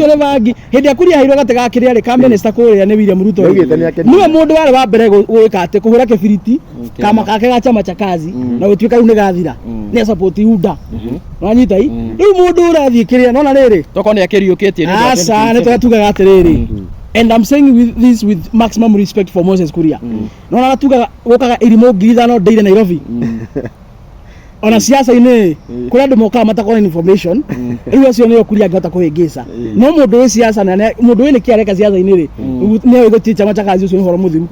nĩ bangi hĩndĩ ya Kuria hairwo gatĩ gakĩrĩ arĩ ka minister kũrĩa nĩ William Ruto niwe mũndũ warĩ wa mbere gwĩka atĩ kũhũra kĩbiriti kama kake ga chama cha kazi na gũtuĩka rĩu nĩ gathira nĩ support UDA wanyita rĩu mũndũ ũrathiĩ kĩrĩa nona rĩrĩ toko nĩ akĩriũkĩtie nĩ aca nĩ twatugaga atĩrĩrĩ and I'm saying this with maximum respect for Moses Kuria nona tugaga gũkaga irimũ 5,000 ndĩire Nairobi ona siasa-inĩ kũrĩa andũ mokaga matakona information rĩu acio nĩo Kuria angĩhota kũhĩngĩca no mũndũ wĩ siasa na mũndũ wĩ nĩ kĩareka siasa-inĩ rĩ nĩwe gũtirĩ chama cha kazi ũcio nĩ horo mũthiru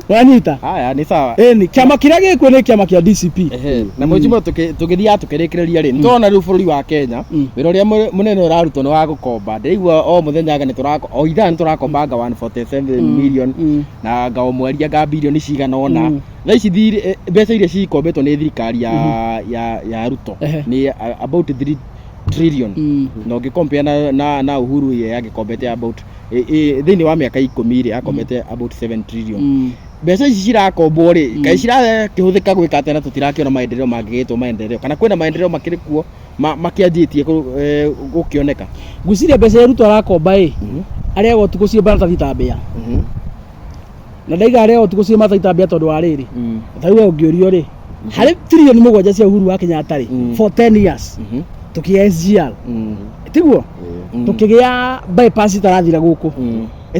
wanyita haya nĩ sawa nĩ kĩama kĩrĩa gĩkuo nĩ kĩama kĩa DCP na mũjimo tũgĩthiaga tũkĩrĩkĩrĩria rĩ nĩtũrona rĩu bũrũri wa Kenya wĩra ũrĩa mũnene ũrarutwo nĩ wa gũkomba ndĩraigua o mũthenyaga o ithaa nĩ tũrakombanga 147 million na ngao mweri anga bilioni cigana ona thaa ici mbeca iria cikombetwo nĩ thirikari ya Ruto nĩ about 3 trillion na ũngĩcompare na Uhuru ye agĩkombete about thĩinĩ wa mĩaka 10 rĩ akombete about 7 trillion mbeca ici cirakombwo rĩ kaĩ cirakĩhũthĩka gwĩka atĩ na tũtirakĩona maendeleo mangĩgĩtwo maendeleo kana kwĩna maendeleo makĩrĩ kuo makĩanjĩtie gũkĩoneka ngwĩciria mbeca ya Ruto arakomba arĩa ũtukũ ciĩmbana ta thitambĩa na ndaiga arĩa ũtukũ ciĩmbana ta thitambĩa tondũ wa rĩrĩ tarĩu ũngĩũrio rĩ harĩ trillion 7 cia Uhuru wa Kenyatta rĩ for 10 years tukĩgĩa SGR tiguo tukĩgĩa bypass itarathira gũkũ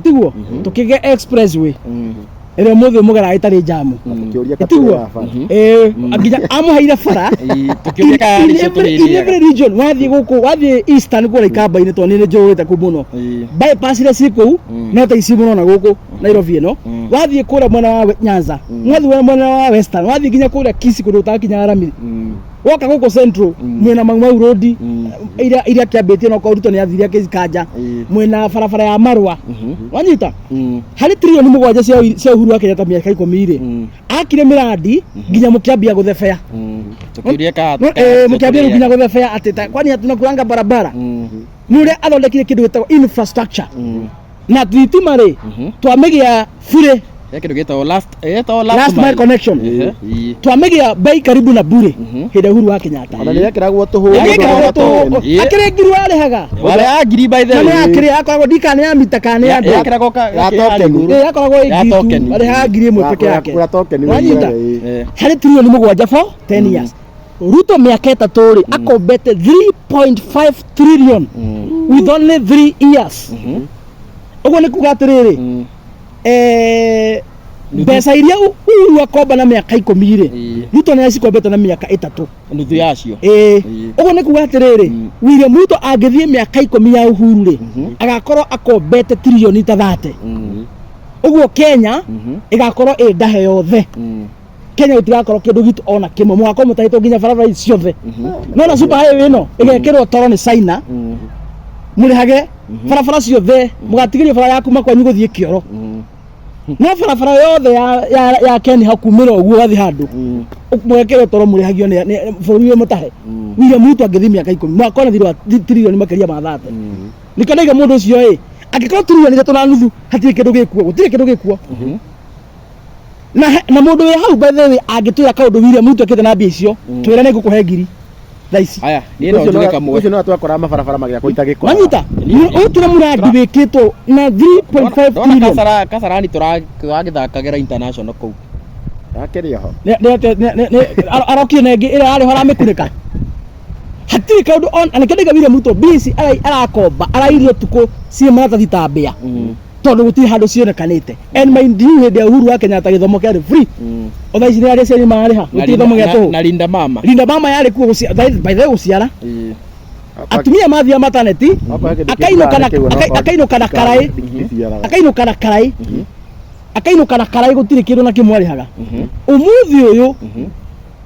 tiguo tukĩgĩa expressway ere muthe mugera itari jamu Kiuria Itiguo? Nginya amuheire bara tukiuria ka ricio in every region wathie guku wathie eastern kura ikamba-ini to ni njurite ku muno bypass ile siku no ta isi muno na guku Nairobi no wathie kura mwena wa Nyanza wathie mwena wa western wathie nginya kura Kisii kundu utakinya Aramiri woka guku central mwena Mau road iria kiambitie no Ruto ni athiria kizikanja mwena barabara ya Marwa wanyita hari trilioni mugwanja cia Uhuru wa Kenyatta miaka 10 akire miradi nginya mukiambia guthebea tukiuria ka mukiambia nginya guthebea atita kwani hatuna kuranga barabara nure athondekire kindu gitagwo infrastructure na thitima ri twamigia bure kindu gitagwo last mile connection twamigia bei karibu na bure hinde Uhuru wa Kenyatta ona ni ekiragwo tuhu akire ngiru arehaga wale agiri by the way akire akoragwo ndikane ya mita kane ya akiragwo ka akoragwo igitu arehaga ngiri imwe peke yake wanyita hari trilioni mugwanja for 10 years Ruto miaka 3 ri akombete 3.5 trillion with only 3 years ugo ni kuga atiriri mbeca iria Uhuru akomba na miaka 10 ri Ruto ni acikombete na miaka 3 nuthu yacio ugo ni kuga atiriri William Ruto angithie miaka 10 ya Uhuru ri agakorwo akombete trilioni ta 30 ugo Kenya igakorwo ndahe yothe Kenya itigakorwo kindu gitu ona kimwe mwako mutahitwo nginya barabara ciothe no na super highway no igekirwo toro ni China murihage barabara ciothe mugatigiria bara yaku makwanyu guthie kioro no barabara yothe ya Kenya hakumira uguo gathi handu mwekirwo toro murihagio ni bũrũri we mutahe William Ruto angithi miaka 10 mwako na thirwa trilioni makiria ma 30 nikadaiga mundu ucio angikorwo trilioni 3 na nuthu hatire kindu gikuo gutire kindu gikuo na mundu we hau by the way angitwira kaundu William Ruto akite na mbia icio twira ni ngukuhe ngiri thaici aya ni no njuge kamwe ucio no twakora mabarabara magia kuita giko manyita utira muradi wikitwo na 3.5 trillion kasarani turagithakagera international kou akiria ho arokire nengi ira ari hora mikurika hatiri kaundu on anakendega William Ruto bisi arakomba arairio tuko sie maratathi ta mbia tondu gutiri handu cionekanite and mind you hinde Uhuru wa Kenyatta githomo kiari free otha ici ni ari ciari mariha gutiri thomo gia tuhu na Linda Mama yari kuo by the way guciara atumia mathia mataneti akainuka na karai gutiri kindu na kimwarihaga umuthi uyu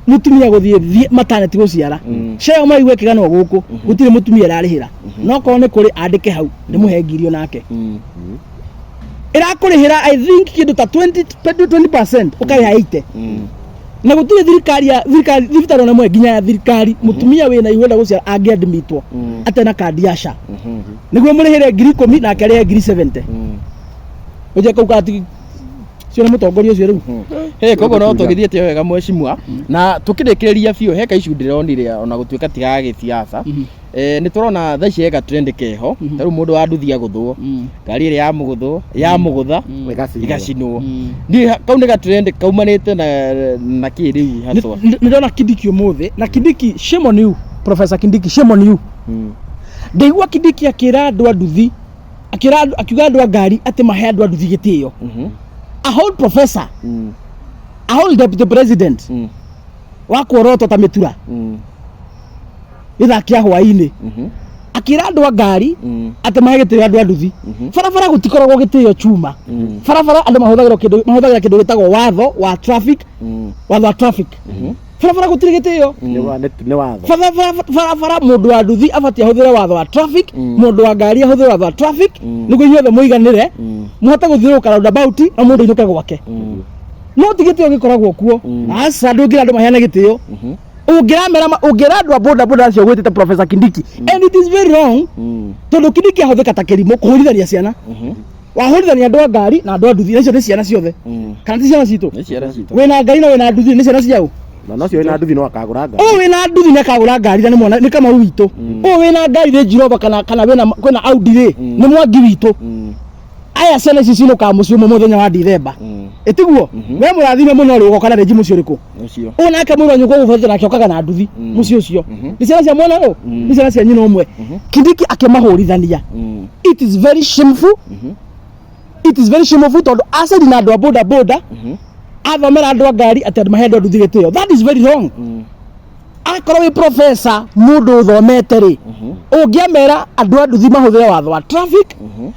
mutumia guthie mataneti guciara sheo maigwe kigano guku gutiri mutumia ararihira no ko ni kuri andike hau ni muhe ngirio nake irakurihira I think kindu ta 20% ukaiha 80 na gutire thirikari na mwe nginya ya thirikari mutumia wina iwenda guciara angiadmitwo atena kandi ya SHA niguo murihire ngiri 10 na akarihe ngiri 70 uje kaukati ciona mutongoria ucio riu kogo no tugithiete wega mweshimwa na tukirikiria biu heka issue ndironire ona gutuika tiga gisiasa ni turona thaici heka trend keho taru mundu wa nduthia guthwo ngari iri ya mugutha igacinwo ni kaune ga trend kaumanite na kiriu hatwa ndona Kindiki umuthi na Kindiki shame on you Professor Kindiki shame on you ndeigua Kindiki akira andu nduthi akiuga andu ngari ati mahe andu nduthi gitio a whole professor a whole deputy president wakuoroto ta mitura ithakia hwaini akira andu ngari ati mahe gitio andu nduthi barabara gutikoragwo gitio chuma barabara andu mahuthagira kindu gitagwo watho wa traffic barabara gutire gitio ni watho barabara mundu wa nduthi abatie ahuthire watho wa traffic mundu wa ngari ahuthire watho wa traffic niguo inyuothe muiganire muhote guthiruka roundabout na mundu inuke gwake no tigitio gikoragwo kuo asa ndungira andu maheane gitio ungira andu a boda acio gwitite Professor Kindiki and it is very wrong tondu Kindiki ahuthika ta kirimo kuhurithania ciana wahurithania andu a ngari na andu a nduthi icio ni ciana ciothe kana ti ciana citu wina ngari na wina nduthi ni ciana ciao na cio wina nduthi no akagura ngari wina nduthi ne akagura ngari na mwana ni kama witu wina ngari Range Rover kana wina kwina Audi ri ni mwangi witu aya ciana ici cinuka mucio muthenya wa December etiguo we murathime muno ri ugoka na Range mucio riku ucio unake mwira nyuko gufatira nake okaga na nduthi mucio ucio ni ciana cia mwana ro ni ciana cia nyina umwe Kindiki akimahurithania it is very shameful it is very shameful tondu acid na andu a boda boda athomera andu a ngari ati andu mahe andu a nduthi gitio. That is very wrong. Akorwo wi professor mundu uthomete ri ungiamera andu a nduthi mahuthire watho wa traffic,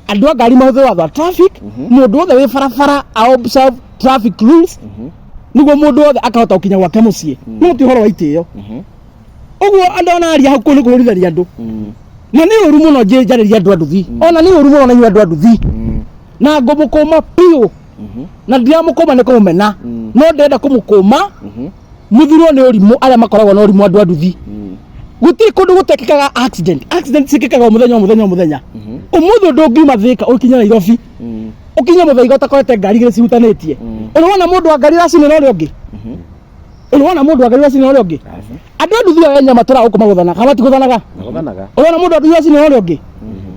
andu a ngari mahuthire watho wa traffic, mundu wothe wi barabara a observe traffic rules, niguo mundu wothe akahota gukinya gwake mucii. No ti horo wa itio. Uguo andu onaria hau kuni kuhurithania andu na ni uru muno njariria andu a nduthi, ona ni uru muno na andu a nduthi na ngumukuma piu na ndiramukuma ni kumumena, no ndenda kumukuma muthirwo ni urimu aria makoragwo na urimu andu a nduthi. Gutiri kundu gutekekaga accident cikikaga muthenya umuthi ndungiuma Thika ukinya Nairobi ukinya Muthaiga utakorete ngari igiri cihutanitie, urona mundu wa ngari racini na uria ungi, urona mundu wa ngari racini na uria ungi. Andu a nduthi aya matura gukuma guthana kana ti guthanaga, urona mundu wa nduthi racini na uria ungi.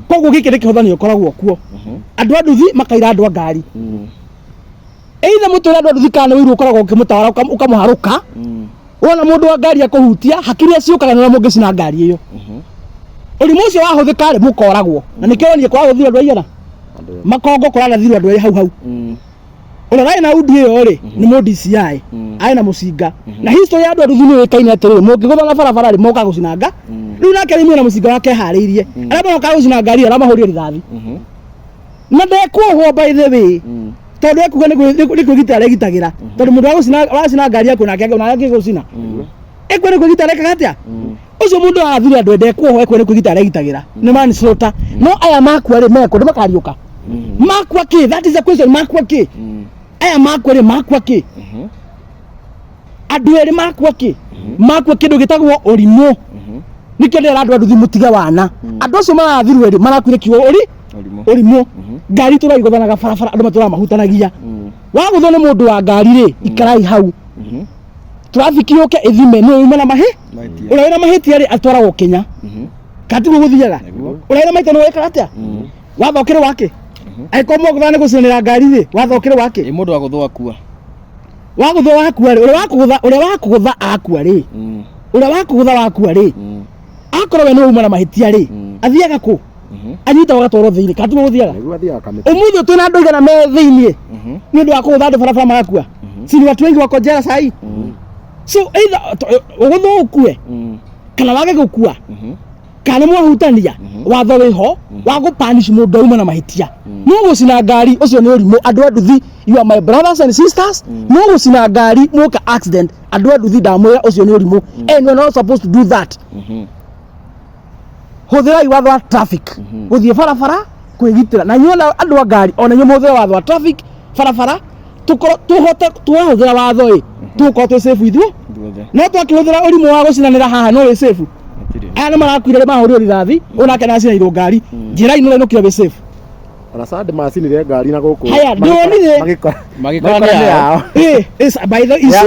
Koguo giki ni kihuthanio koragwo kuo, andu a nduthi makaira andu a ngari. Either mutura andu a nduthi kana wiru ukoragwo ukimutawara ukamuharuka, wona mundu wa ngari akuhutia hakiri aciukaga na mungicina ngari iyo. Urimu ucio wahuthika ri mukoragwo na nikio nie kwa guthira andu aigana makongo korana thirwo andu hau urai na udi iyo ri ni mu DCI ai na mucinga na history ya andu a nduthi ni wikaine atiri mungiguthana barabara ri moka gucinanga riu nake rimwe na mucinga wake hariirie aria moka gucina ngari aria mahurie rithathi na ndekuohwo by the way tondu ekuga ni kwigita aregitagira tondu mundu wacina ngari yaku nake nake gucina ekwe ni kwigita arekaga atia ucio mundu athire andu ndekuohwo ekwe ni kwigita aregitagira ni manslaughter. No aya makwa ri meko ndi makariuka makwa ki, that is the question. Makwa ki aya makwa ri makwa ki andu eri makwa ki makwa kindu gitagwo urimu nikio ndira andu nduthi mutiga wana andu acio marathirwe ri marakwire kiwo urimu ngari turaiguthanaga barabara andu matura mahutanagia waguthwo ni mundu wa ngari ri ikarai hau traffic yoke ithime no umana mahi uraira mahitia ri atwaragwo Kenya katigo guthiaga uraira maita no weka atia wathokire wake aikomo guthana gucinira ngari ri wathokire wake mundu wa guthwa akua waguthwo wakua ri uria wakugutha akua ri uria wakugutha wakua ri akorwo we no umana mahitia ri athiaga ku anyita wagatwaro thiini katigo guthiaga umuthi twina andu igana me thiini ni ndu akugutha andu barabara magakua sini watu wengi wako jera sai. So either uguthwo ukue kana wage gukua kana mwahutania watho wiho wa gupanish mundu uma na mahitia no gucina ngari ucio ni urimu andu a nduthi. You are my brothers and sisters. No gucina ngari muka accident andu a nduthi ndamwira ucio ni urimu and you are not supposed to do that. Huthira watho wa traffic guthie barabara kwigitira na nyona andu a ngari ona nyu muthira watho wa traffic barabara tuhote watho tuko tu safe with you no twakihuthira urimu wa gucinanira haha no we safe aya ni marakwire mahurio rithathi onake na cina ngari njira ino no kibe safe ona sande macini re ngari na guku haya ndionire magikora yao is by the isi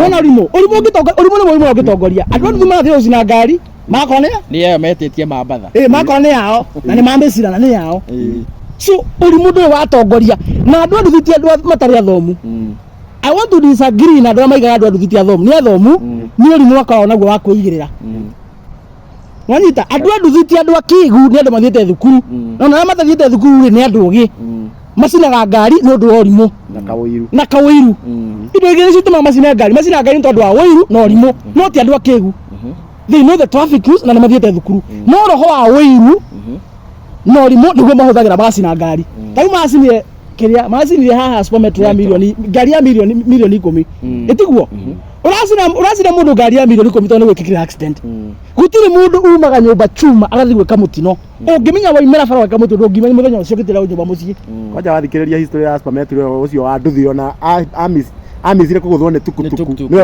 wona urimu ni murimu ugitongoria andu ndu mathire gucina ngari makone ni yao metetie mabatha makone yao na ni mambicira na ni yao. So urimu ndu watongoria na andu nduthi andu matari athomu. I want to disagree na ndu maigaga andu nduthi athomu ni athomu ni urimu wakaona naguo wa kuigirira wanyita andu nduthi andu akigu ni andu mathiete thukuru na matathiete thukuru ni andu ugi macinaga ngari ni undu wa urimu na kawiru indo igiri cituma macina ngari tondu wa wiru na urimu no ti andu akigu. They know the traffic rules na mathiete thukuru no roho wa wiru no urimu niguo mahuthagira magacina ngari tau macinire kiria macinire haha supermetro ya milioni ngari ya milioni 10 itiguo uracina mundu ngari ya milioni 10 tondu gwikikira accident gutiri mundu umaga nyumba chuma agathi gwika mutino ungimenya waimera bara gwika mutino ungimenya muthenya ucio gitira nyumba mucii kwaja wathikiriria history ya supermetro ucio wa nduthi ona amizire kuguthwo ni tukutuku niwe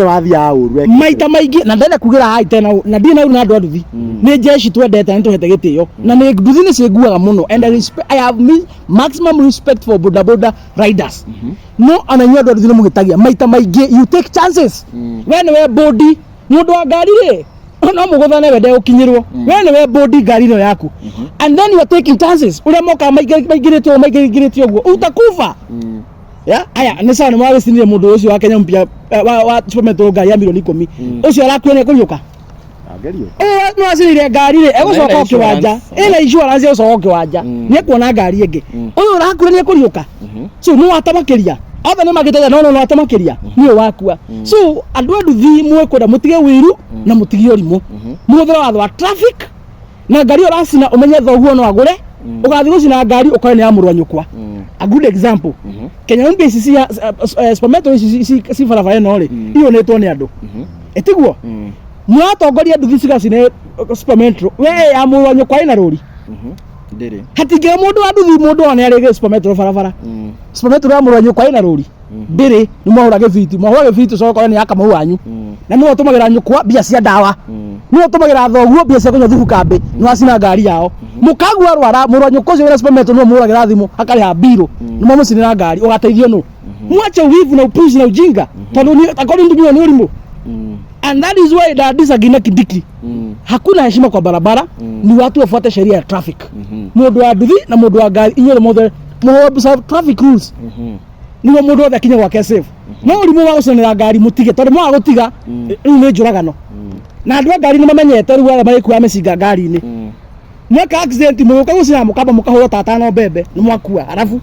wathia uru maita maingi na ndenda kugira hai tena na ndina na andu nduthi ni jeshi twendete ni tuhete gitio na ni nduthi ni ciguaga muno and I have maximum respect for boda riders. No ananyo andu nduthi ni mugitagia maita maingi you take chances when we body mundu wa ngari ri no muguthane wende ukinyirwo we we body ngari no yaku and then you are taking chances uria moka maigiritio guo utakufa. Ya aya ni sana mwa wesinire mundu ucio wa Kenya mpya wa supermetro ngari ya milioni 10 ucio arakwene kuriuka ngerio no acinire ngari ri egucoka kiwanja ina insurance egucoka kiwanja ni kuona ngari ingi uyu urakura ni ekuriuka so no atamakiria othe ni magiteja no atamakiria ni wakua so andu nduthi mwekwenda mutige wiru na mutige urimu muthira watho wa traffic na ngari uracina umenye thoguo no agure ugathi gucina ngari ukore ni ya murwa nyukwa a good example Kenya MPCC ya spameto si barabara no ri iyo netwo ni andu etiguo mwatongoria nduthi cigacine spametro we ya murwa nyukwa ina rori ndiri hatinge mundu wa nduthi mundu one arege spametro barabara spametro ya murwa nyukwa ina rori ndiri ni mwahura gifiti coko ni aka wanyu na no tumagira nyukwa bia cia ndawa no tumagira thoguo bia cia kunya thubu kambe no acina ngari yao mukagu arwara murwa nyukwa cio na spametro no muragira thimu akari ha biro ni mamucinira ngari ugateithio no mwacha wivu na upuzi na ujinga tondu ni according to me ni urimu and that is why that disagree na Kindiki hakuna heshima kwa barabara ni watu wafuate sheria ya traffic mundu wa nduthi na mundu wa ngari inyuĩ mothe muobserve traffic rules niwo mundu wothe akinya gwake safe no urimu wa gucinira ngari mutige tondu mwa gutiga riu ni njuragano na andu a ngari ni mamenyete riu arĩa magĩkua mecinga ngari-inĩ mweka accident mũgĩũka gũcina mũkamba mũkahũrwo tatano mbembe ni mwakua alafu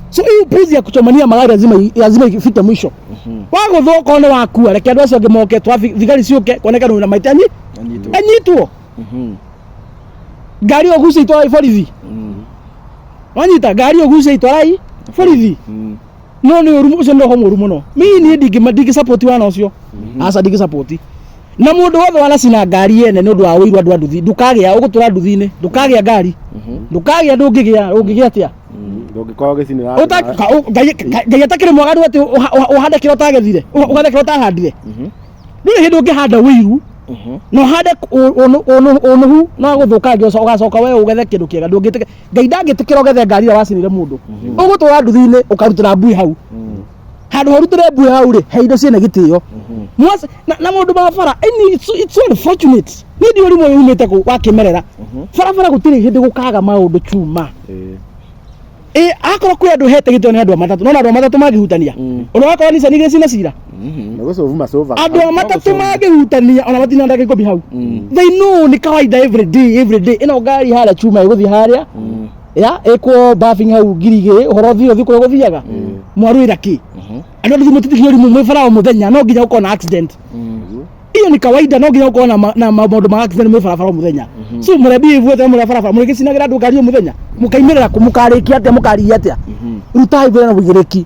so hiyo puzi ya kuchomania magari lazima ifike mwisho wagũthwo okorwo nĩ wakua reke andũ acio angĩ moke thigari ciũke kuonekana na maita anyitwo ngari ũguce itwara borithi wanyita ngari ũguce itwara borithi no nĩ ũru ũcio nĩ mũru mũno niĩ ndingĩ support wana ũcio aca ndingĩ support na mũndũ wothe wanacina ngari yene nĩ ũndũ wa ũiru andũ a nduthi ndũkagĩa ũgũtũra nduthi-inĩ ndũkagĩa ngari ndũkagĩa ndũngĩgĩa atĩa ndũngĩkorwo gĩcinĩra ngai atakĩrĩ mwaganu atĩ ũhande kĩrĩa ũtagethire ũgathe kĩrĩa ũtahandire ndũrĩ hĩndĩ ũngĩhanda ũiru na ũhande ũnuhu no gũthũkangia ũgacoka we ũgethe kĩndũ kĩega ndũngĩtĩkĩra ngai ndangĩtĩkĩra ũgethe ngari ĩrĩa wacinire mũndũ ũgũtũra nduthi-inĩ ũkarutĩra mbui hau handũ harutĩre mbui hau rĩ he indo ciĩna gĩtĩo na maũndũ ma bara it's unfortunate nĩ ndi ũrimũ ũyũ umĩte wa kĩmerera barabara gũtirĩ hĩndĩ gũkaga maũndũ chuma akorwo kwĩ andũ hete gĩtĩo nĩ andũ a matatũ no andũ a matatũ mangĩhutania ũrakorwo ni cani cina cira andũ a matatũ mangĩhutania ona matinandaga ikũmi hau they know ni kawaida every day ĩno ngari harĩa chuma ĩgũthiĩ harĩa ya ĩkwo buffing hau ngiri igĩrĩ ũhoro ũthiĩ kũrĩa gũthiaga mwarũĩra kĩ andũ nĩ mũtithio rimũ mwĩbara o mũthenya no nginya ũkorwo na accident iyo ni kawaida no nginya ũkorwo na maũndũ ma accident mwĩbarabara o mũthenya so mũrebi ivuothe mũrĩa barabara mũrĩgĩcinagira andũ ngari o mũthenya mũkaimĩrĩra mũkarĩkia atĩa mũkaria atĩa rutai mbere na wĩigĩrĩki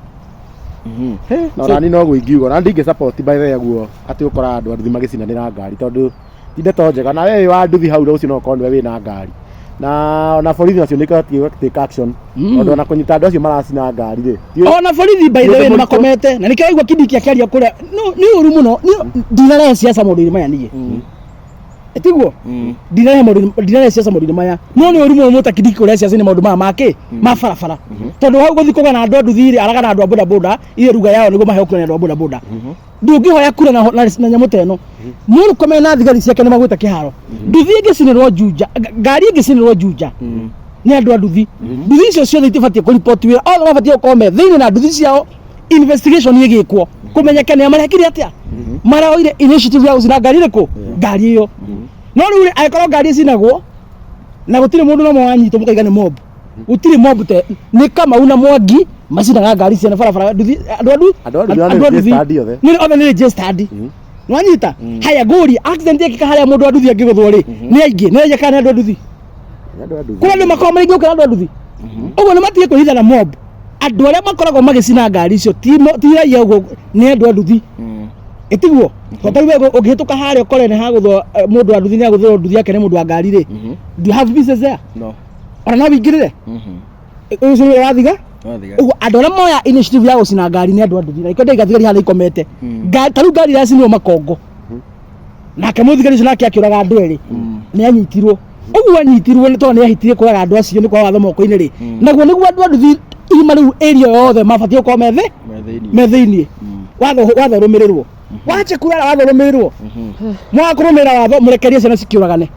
no nani no gũingiuga na ndingĩ support by the way guo atĩ ũkora andũ a nduthi magĩcinanĩra ngari tondũ ti ndeto njega na wewe wa nduthi hau rũciũ no ũkorwo nĩwe wĩna ngari na ona borithi nacio nĩikabatiĩ take action tondũ ona kũnyita andũ acio maracina ngari rĩ ona borithi by the way nĩ makomete na nĩkĩo aigua Kindiki akĩaria kũrĩa nĩ ũru mũno ndinarehe ciaca maũndũ-inĩ maya niĩ etiguo ndinarehe ciaca maũndũ-inĩ maya no nĩ ũru mũno mũta Kindiki kũrehe ciaca-inĩ maũndũ maya makĩ ma barabara tondũ hau gũthiĩ kũgana andũ a nduthi rĩ aragana andũ a bodaboda ile ruga yao nĩguo mahe kura na andũ a bodaboda ndũngĩhoya kura na nyamũ ta ĩno mũrũkome na thigari ciake nĩ magwĩta kĩharo nduthi ĩngĩcinĩrwo Juja ngari ĩngĩcinĩrwo Juja nĩ andũ a nduthi nduthi icio ciothe itibatiĩ kũripoti wĩra othe mabatiĩ gũkorwo me thĩinĩ na nduthi ciao investigation ĩgĩkwo kũmenyeka nĩ marekire atĩa maroire initiative ya gũcina ngari ĩrĩkũ ngari ĩyo no rĩu angĩkorwo ngari ĩcinagwo na gũtirĩ mũndũ no mwanyitwo mũkaiga nĩ mob gũtirĩ mob te nĩ Kamau na Mwangi macinaga ngari cia barabara nduthi andũ othe nĩ registered nwanyita haya gũri accident ĩkĩka harĩa mũndũ wa nduthi angĩgũthwo rĩ nĩ aingĩ nĩ aingĩ kana andũ a nduthi kũrĩa andũ makoragwo marĩ gũkĩra andũ a nduthi ũguo nĩ matige kwĩhitha na mob andũ arĩa makoragwo magĩcina ngari icio ti raia ũguo nĩ andũ a nduthi etiguo tondũ wewe ũngĩhĩtũka harĩa ũkore nĩ hagũthwo mũndũ wa nduthi nĩ agũthwo nduthi yake nĩ mũndũ wa ngari rĩ do you have business there no ona no wĩingĩrĩre ũcio nĩ wathiga ũguo andũ arĩa moya initiative ya gũcina ngari nĩ andũ a nduthi na ikĩenda igathigari harĩa ikomete tarĩu ngari iracinirwo makongo nake mũthigari ũcio nake akĩũraga andũ erĩ nĩ anyitirwo ũguo anyitirwo nĩ tondũ nĩ ahitirie kũraga andũ acio nĩ kwa watho moko-inĩ rĩ naguo nĩguo andũ a nduthi irima rĩu area yothe mabatiĩ gũkorwo me thĩiniĩ watho rũmĩrĩrwo wache kurara watho rũmĩrĩrwo mwakũrũmĩrĩra watho mũrekerie ciana cikĩũragane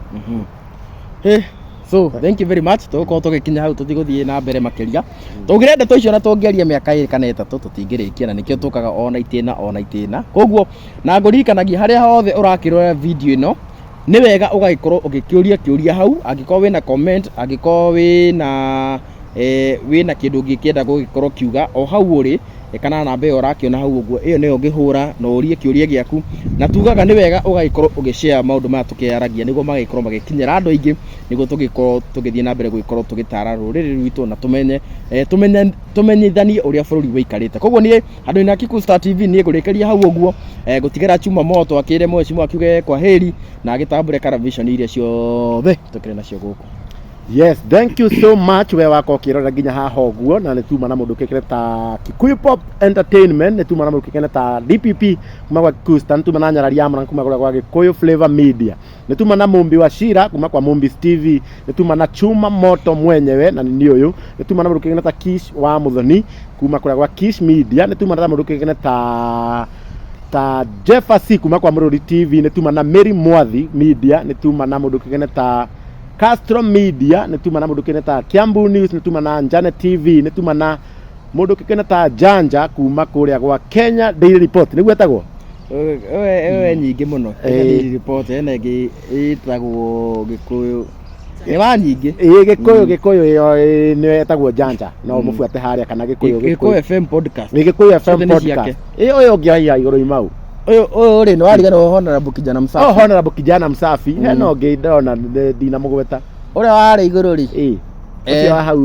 so thank you very much tugukorwo tũgĩkinya hau tũtigũthiĩ na mbere makĩria tũngĩrĩa ndeto icio na tũngĩaria mĩaka 2 kana 3 tũtingĩrĩkia na nĩkĩo tũkaga ona itĩna koguo na ngũririkanagia harĩa hothe ũrakĩrora video ĩno nĩ wega ũgagĩkorwo ũgĩkĩũria hau angĩkorwo wĩna comment angĩkorwo wĩna kĩndũ ũngĩkĩenda gũgĩkorwo kiuga o hau ũrĩ kana namba ĩyo ũrakĩona hau ũguo ĩyo nĩyo ũngĩhũra na ũrie kĩũria gĩaku na tugaga nĩ wega ũgagĩkorwo ũgĩshare maũndũ maya tũkĩaragia nĩguo magagĩkorwo magĩkinyĩra andũ aingĩ nĩguo tũgĩkorwo tũgĩthiĩ na mbere gũgĩkorwo tũgĩtara rũrĩrĩ rwitũ na tumenyithanie ũrĩa bũrũri wĩikarĩte. Koguo niĩ handũ-inĩ ha Kiku Star TV niĩ ngũrĩkĩria hau ũguo gũtigĩra Chuma Moto akĩre mheshimiwa akiuge kwa heri na agĩtambũre Karavishoni iria ciothe tũkĩrĩ nacio gũkũ. Yes, thank you so much we wako kirora nginya haha ũguo na nĩ tuma na mũndũ kĩkĩre ta Kikuyu Pop Entertainment nĩ tuma na mũndũ kĩkĩre ta DPP kuma kwa Kiku Star, nĩ tuma na Nyarari Amran kuma kwa Gikuyu Flavor Media, nĩ tuma na Mumbi wa Shira kuma kwa Mumbi's TV, nĩ tuma na Chuma Moto mwenyewe na nĩ ũyũ, nĩ tuma na mũndũ kĩkĩre ta Kish wa Muthoni kuma kwa Kish Media, nĩ tuma na mũndũ kĩkĩre ta Jefferson kuma kwa Mururi TV, nĩ tuma na Mary Mwathi Media, nĩ tuma na mũndũ kĩkĩre ta Castro Media, nĩ tuma na mũndũ kĩkĩre ta Kiambu News, nĩ tuma na Njane TV, nĩ tuma na mũndũ kĩkĩre ta Janja kuma kũrĩa gwa Kenya Daily Report nĩguo etagwo nyingĩ mũno Daily Report ena ĩngĩ ĩtagwo Gĩkũyũ nĩ wa nyingĩ Gĩkũyũ ĩyo nĩyo etagwo Janja no mũbuate harĩa kana Gĩkũyũ FM podcast nĩ Gĩkũyũ FM podcast ũyũ ũngĩ wa igũrũ imau ũyũ rĩ nĩ warigana Honorable Kijana Msafi Honorable Kijana Msafi hena ũngĩ ndona ndina mũgweta ũrĩa warĩ igũrũ rĩ ũcio wa hau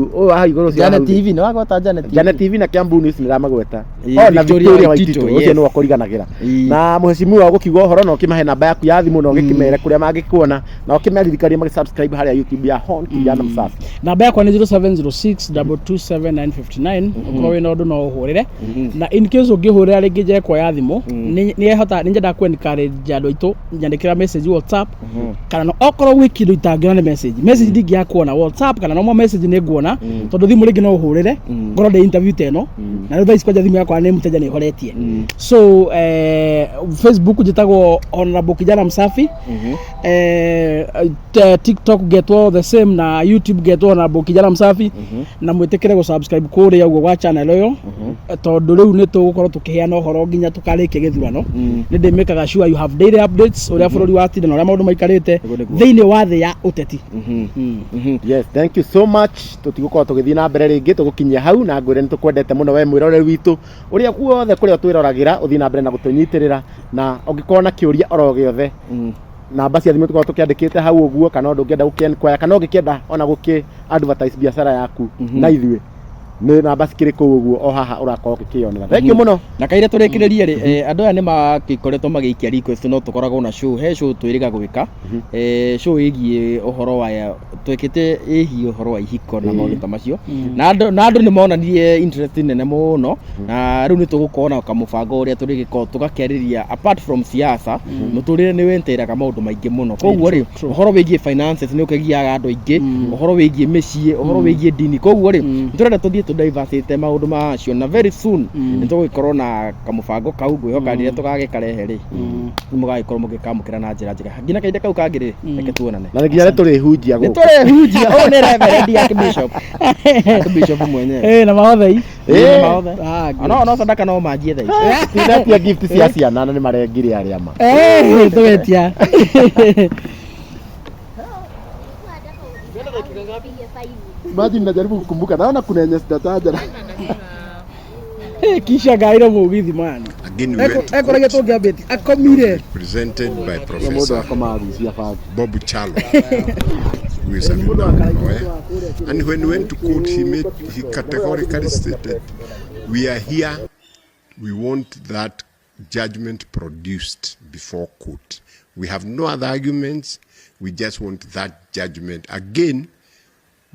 igũrũ cia Janet TV nĩ wagweta Janet TV na Kiambu News nĩ ramagweta na Victoria Waitito ũcio nĩ wakoriganagĩra na mheshimiwa gũkiuga ũhoro na ũkĩmahe namba yaku ya thimũ na ũgĩkĩmere kũrĩa mangĩkuona na ũkĩmeririkania magĩ-subscribe harĩa YouTube ya Hon Kijana Msafi. Namba yakwa nĩ 0706227959 ũkorwo wĩna ũndũ no ũhũrĩre na in case ũngĩhũrĩra rĩngĩ njekwa ya thimũ nĩ nyenda ku-encourage andũ aitũ nyandĩkĩra message WhatsApp kana no okorwo gwĩ kĩndũ itangĩona nĩ message ndingĩakuona WhatsApp kana no message nĩ nguona tondũ thimũ rĩngĩ no ũhũrĩre ngorwo ndĩ interview teno na rĩu kwanja thimũ yakwa nĩ mũteja nĩ horetie so Facebook njĩtagwo Honorable Kijana Msafi TikTok getwo the same na YouTube getwo Honorable Kijana Msafi na mwĩtĩkĩre gũ-subscribe kũrĩa ũguo gwa channel ũyũ tondũ rĩu nĩ tũgũkorwo tũkĩheana ũhoro nginya tũkarĩkia gĩthurano nĩ ndĩmĩkaga sure you have daily updates ũrĩa bũrũri watinda na ũrĩa maũndũ maikarĩte thĩinĩ wa thĩ ya ũteti. Yes, thank you so much tutigũkorwo tũgĩthiĩ na mbere rĩngĩ tũgũkinyia hau na ngwĩre nĩ tũkwendete mũno we mwĩroreri witũ ũrĩa guothe kũrĩa twĩroragĩra ũthiĩ na mbere na gũtũnyitĩrĩra na ũngĩkorwo na kĩũria oro gĩothe namba cia thimũ tũkorwo tũkĩandĩkĩte hau ũguo kana ũndũ ũngĩenda gũkĩenquire kana ũngĩkĩenda ona gũkĩ advertise biacara yaku na ithuĩ nĩ namba cikĩrĩ kũu ũguo o haha ũrakorwo ũkĩonera. Thank you mũno na kaire tũrĩkĩrĩrie rĩ andũ aya nĩ magĩkoretwo magĩikia request no tũkoragwo na show twĩrĩga gwĩka show ĩgiĩ ũhoro wa twĩkĩte ĩgiĩ ũhoro wa ihiko na maũndũ ta macio na andũ nĩ monanirie interest nene mũno na rĩu nĩ tũgũkorwo na kamũbango ũrĩa tũrĩgĩkorwo tũgakĩarĩria apart from siasa mũtũrĩre nĩ wenteraga maũndũ maingĩ mũno koguo rĩ ũhoro wĩgiĩ finances nĩ ũkĩgiaga andũ aingĩ ũhoro wĩgiĩ mĩciĩ ũhoro wĩgiĩ dini koguo rĩ nĩtũrenda tũthiĩ tũdiversite maũndũ macio na very soon nĩ tũgũgĩkorwo na kamũbango kau ngwĩhoka rĩrĩa tũgagĩkarehe rĩ nĩ mũgagĩkorwo mũgĩkamũkĩra na njĩra njega nginya kainde kau kangĩ rĩ reke tuonane na nginya nĩ tũrĩhunjia gũkũ ũyũ nĩ reverend ya Bishop mwenyewe na mahothei no sadaka no manjie thai tũretia gift cia ciana na nĩ marengire arĩa ma tũgetia Imagine najaribu kukumbuka naona kuna yenye sitatanja kisha gaira mugithi man ekorage tũngĩambĩti akomire presented by Professor Bob Chalo who is a renowned lawyer, and when he went to court he categorically stated we are here, we want that judgment produced before court, we have no other arguments, we just want that judgment. Again,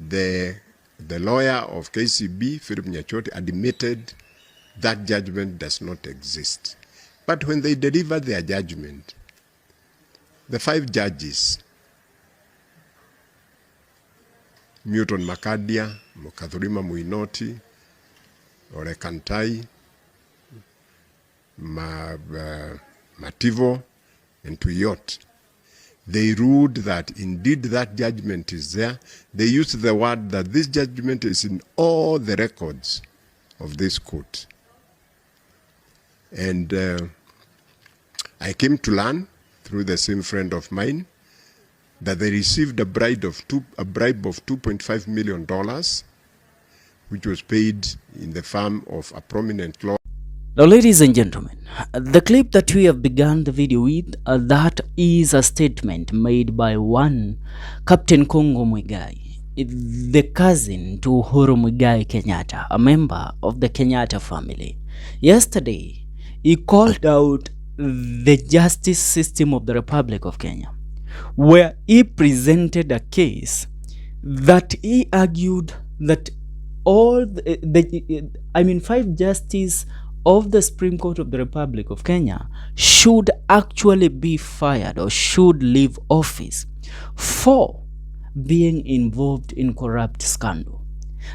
the lawyer of KCB, Philip Nyachoti, admitted that judgment does not exist. But when they delivered their judgment, the 5 judges, Newton Makadia, Mukathurima Muinoti, Ole Kantai, Mativo, and Tuyot, they ruled that indeed that judgment is there. They used the word that this judgment is in all the records of this court. And I came to learn through the same friend of mine that they received a bribe of $2.5 million, which was paid in the form of a prominent law. Now, ladies and gentlemen, the clip that we have begun the video with, that is a statement made by one Captain Kongo Muigai, the cousin to Uhuru Muigai Kenyatta, a member of the Kenyatta family. Yesterday, he called out the justice system of the Republic of Kenya, where he presented a case that he argued that all five justices of the Supreme Court of the Republic of Kenya should actually be fired or should leave office for being involved in corrupt scandal.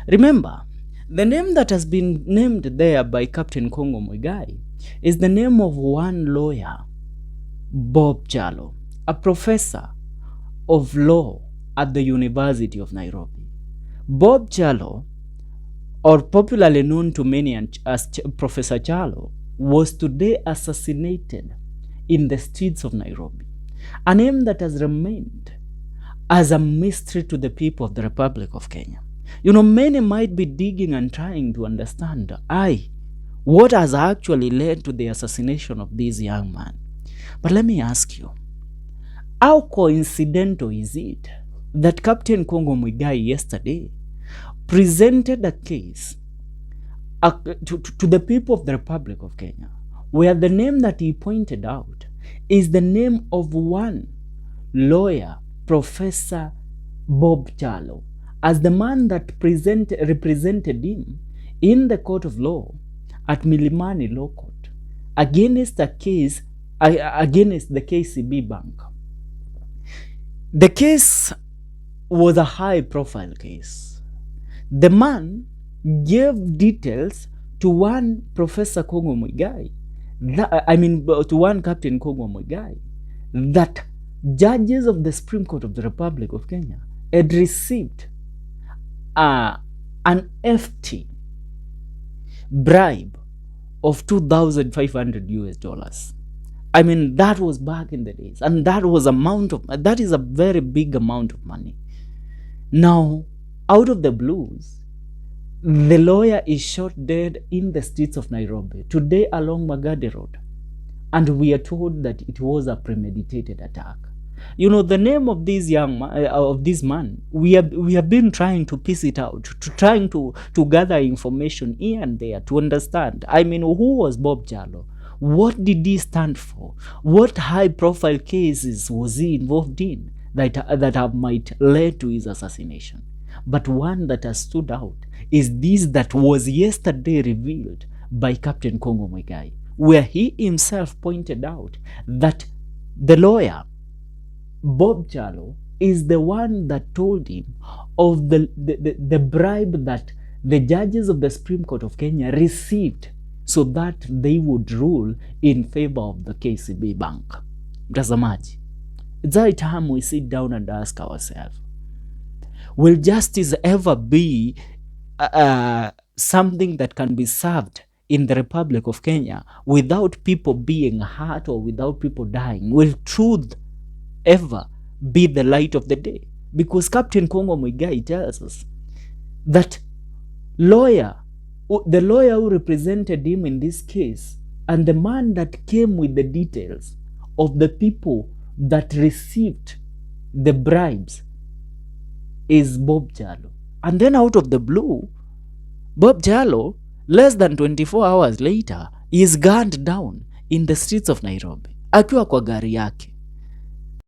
Remember, the name that has been named there by Captain Kongo Muigai is the name of one lawyer, Bob Jallow, a professor of law at the University of Nairobi. Bob Jallow, or popularly known to many as Professor Jallow, was today assassinated in the streets of Nairobi, a name that has remained as a mystery to the people of the Republic of Kenya. You know, many might be digging and trying to understand what has actually led to the assassination of this young man. But let me ask you, how coincidental is it that Captain Kongo Muigai yesterday presented a case to the people of the Republic of Kenya, where the name that he pointed out is the name of one lawyer, Professor Bob Jallow, as the man that represented him in the court of law at Milimani Law Court against a case against the KCB Bank. The case was a high-profile case. The man gave details to one Professor Kongo Muigai, to one Captain Kongo Muigai, that judges of the Supreme Court of the Republic of Kenya had received an hefty bribe of $2,500. I mean, that was back in the days, and that is a very big amount of money. Now, out of the blues, the lawyer is shot dead in the streets of Nairobi today along Magadi Road, and we are told that it was a premeditated attack. You know, the name of this man, we have been trying to piece it out, trying to gather information here and there to understand. I mean, who was Bob Jallow? What did he stand for? What high-profile cases was he involved in that might lead to his assassination? But one that has stood out is this that was yesterday revealed by Captain Kongo Muigai, where he himself pointed out that the lawyer, Bob Jallow, is the one that told him of the bribe that the judges of the Supreme Court of Kenya received so that they would rule in favor of the KCB Bank. Mtazamaji, it's high time we sit down and ask ourselves, will justice ever be something that can be served in the Republic of Kenya without people being hurt or without people dying? Will truth ever be the light of the day? Because Captain Kongo Muigai tells us that the lawyer who represented him in this case and the man that came with the details of the people that received the bribes is Bob Jallow. And then out of the blue, Bob Jallow, less than 24 hours later, is gunned down in the streets of Nairobi akiwa kwa gari yake.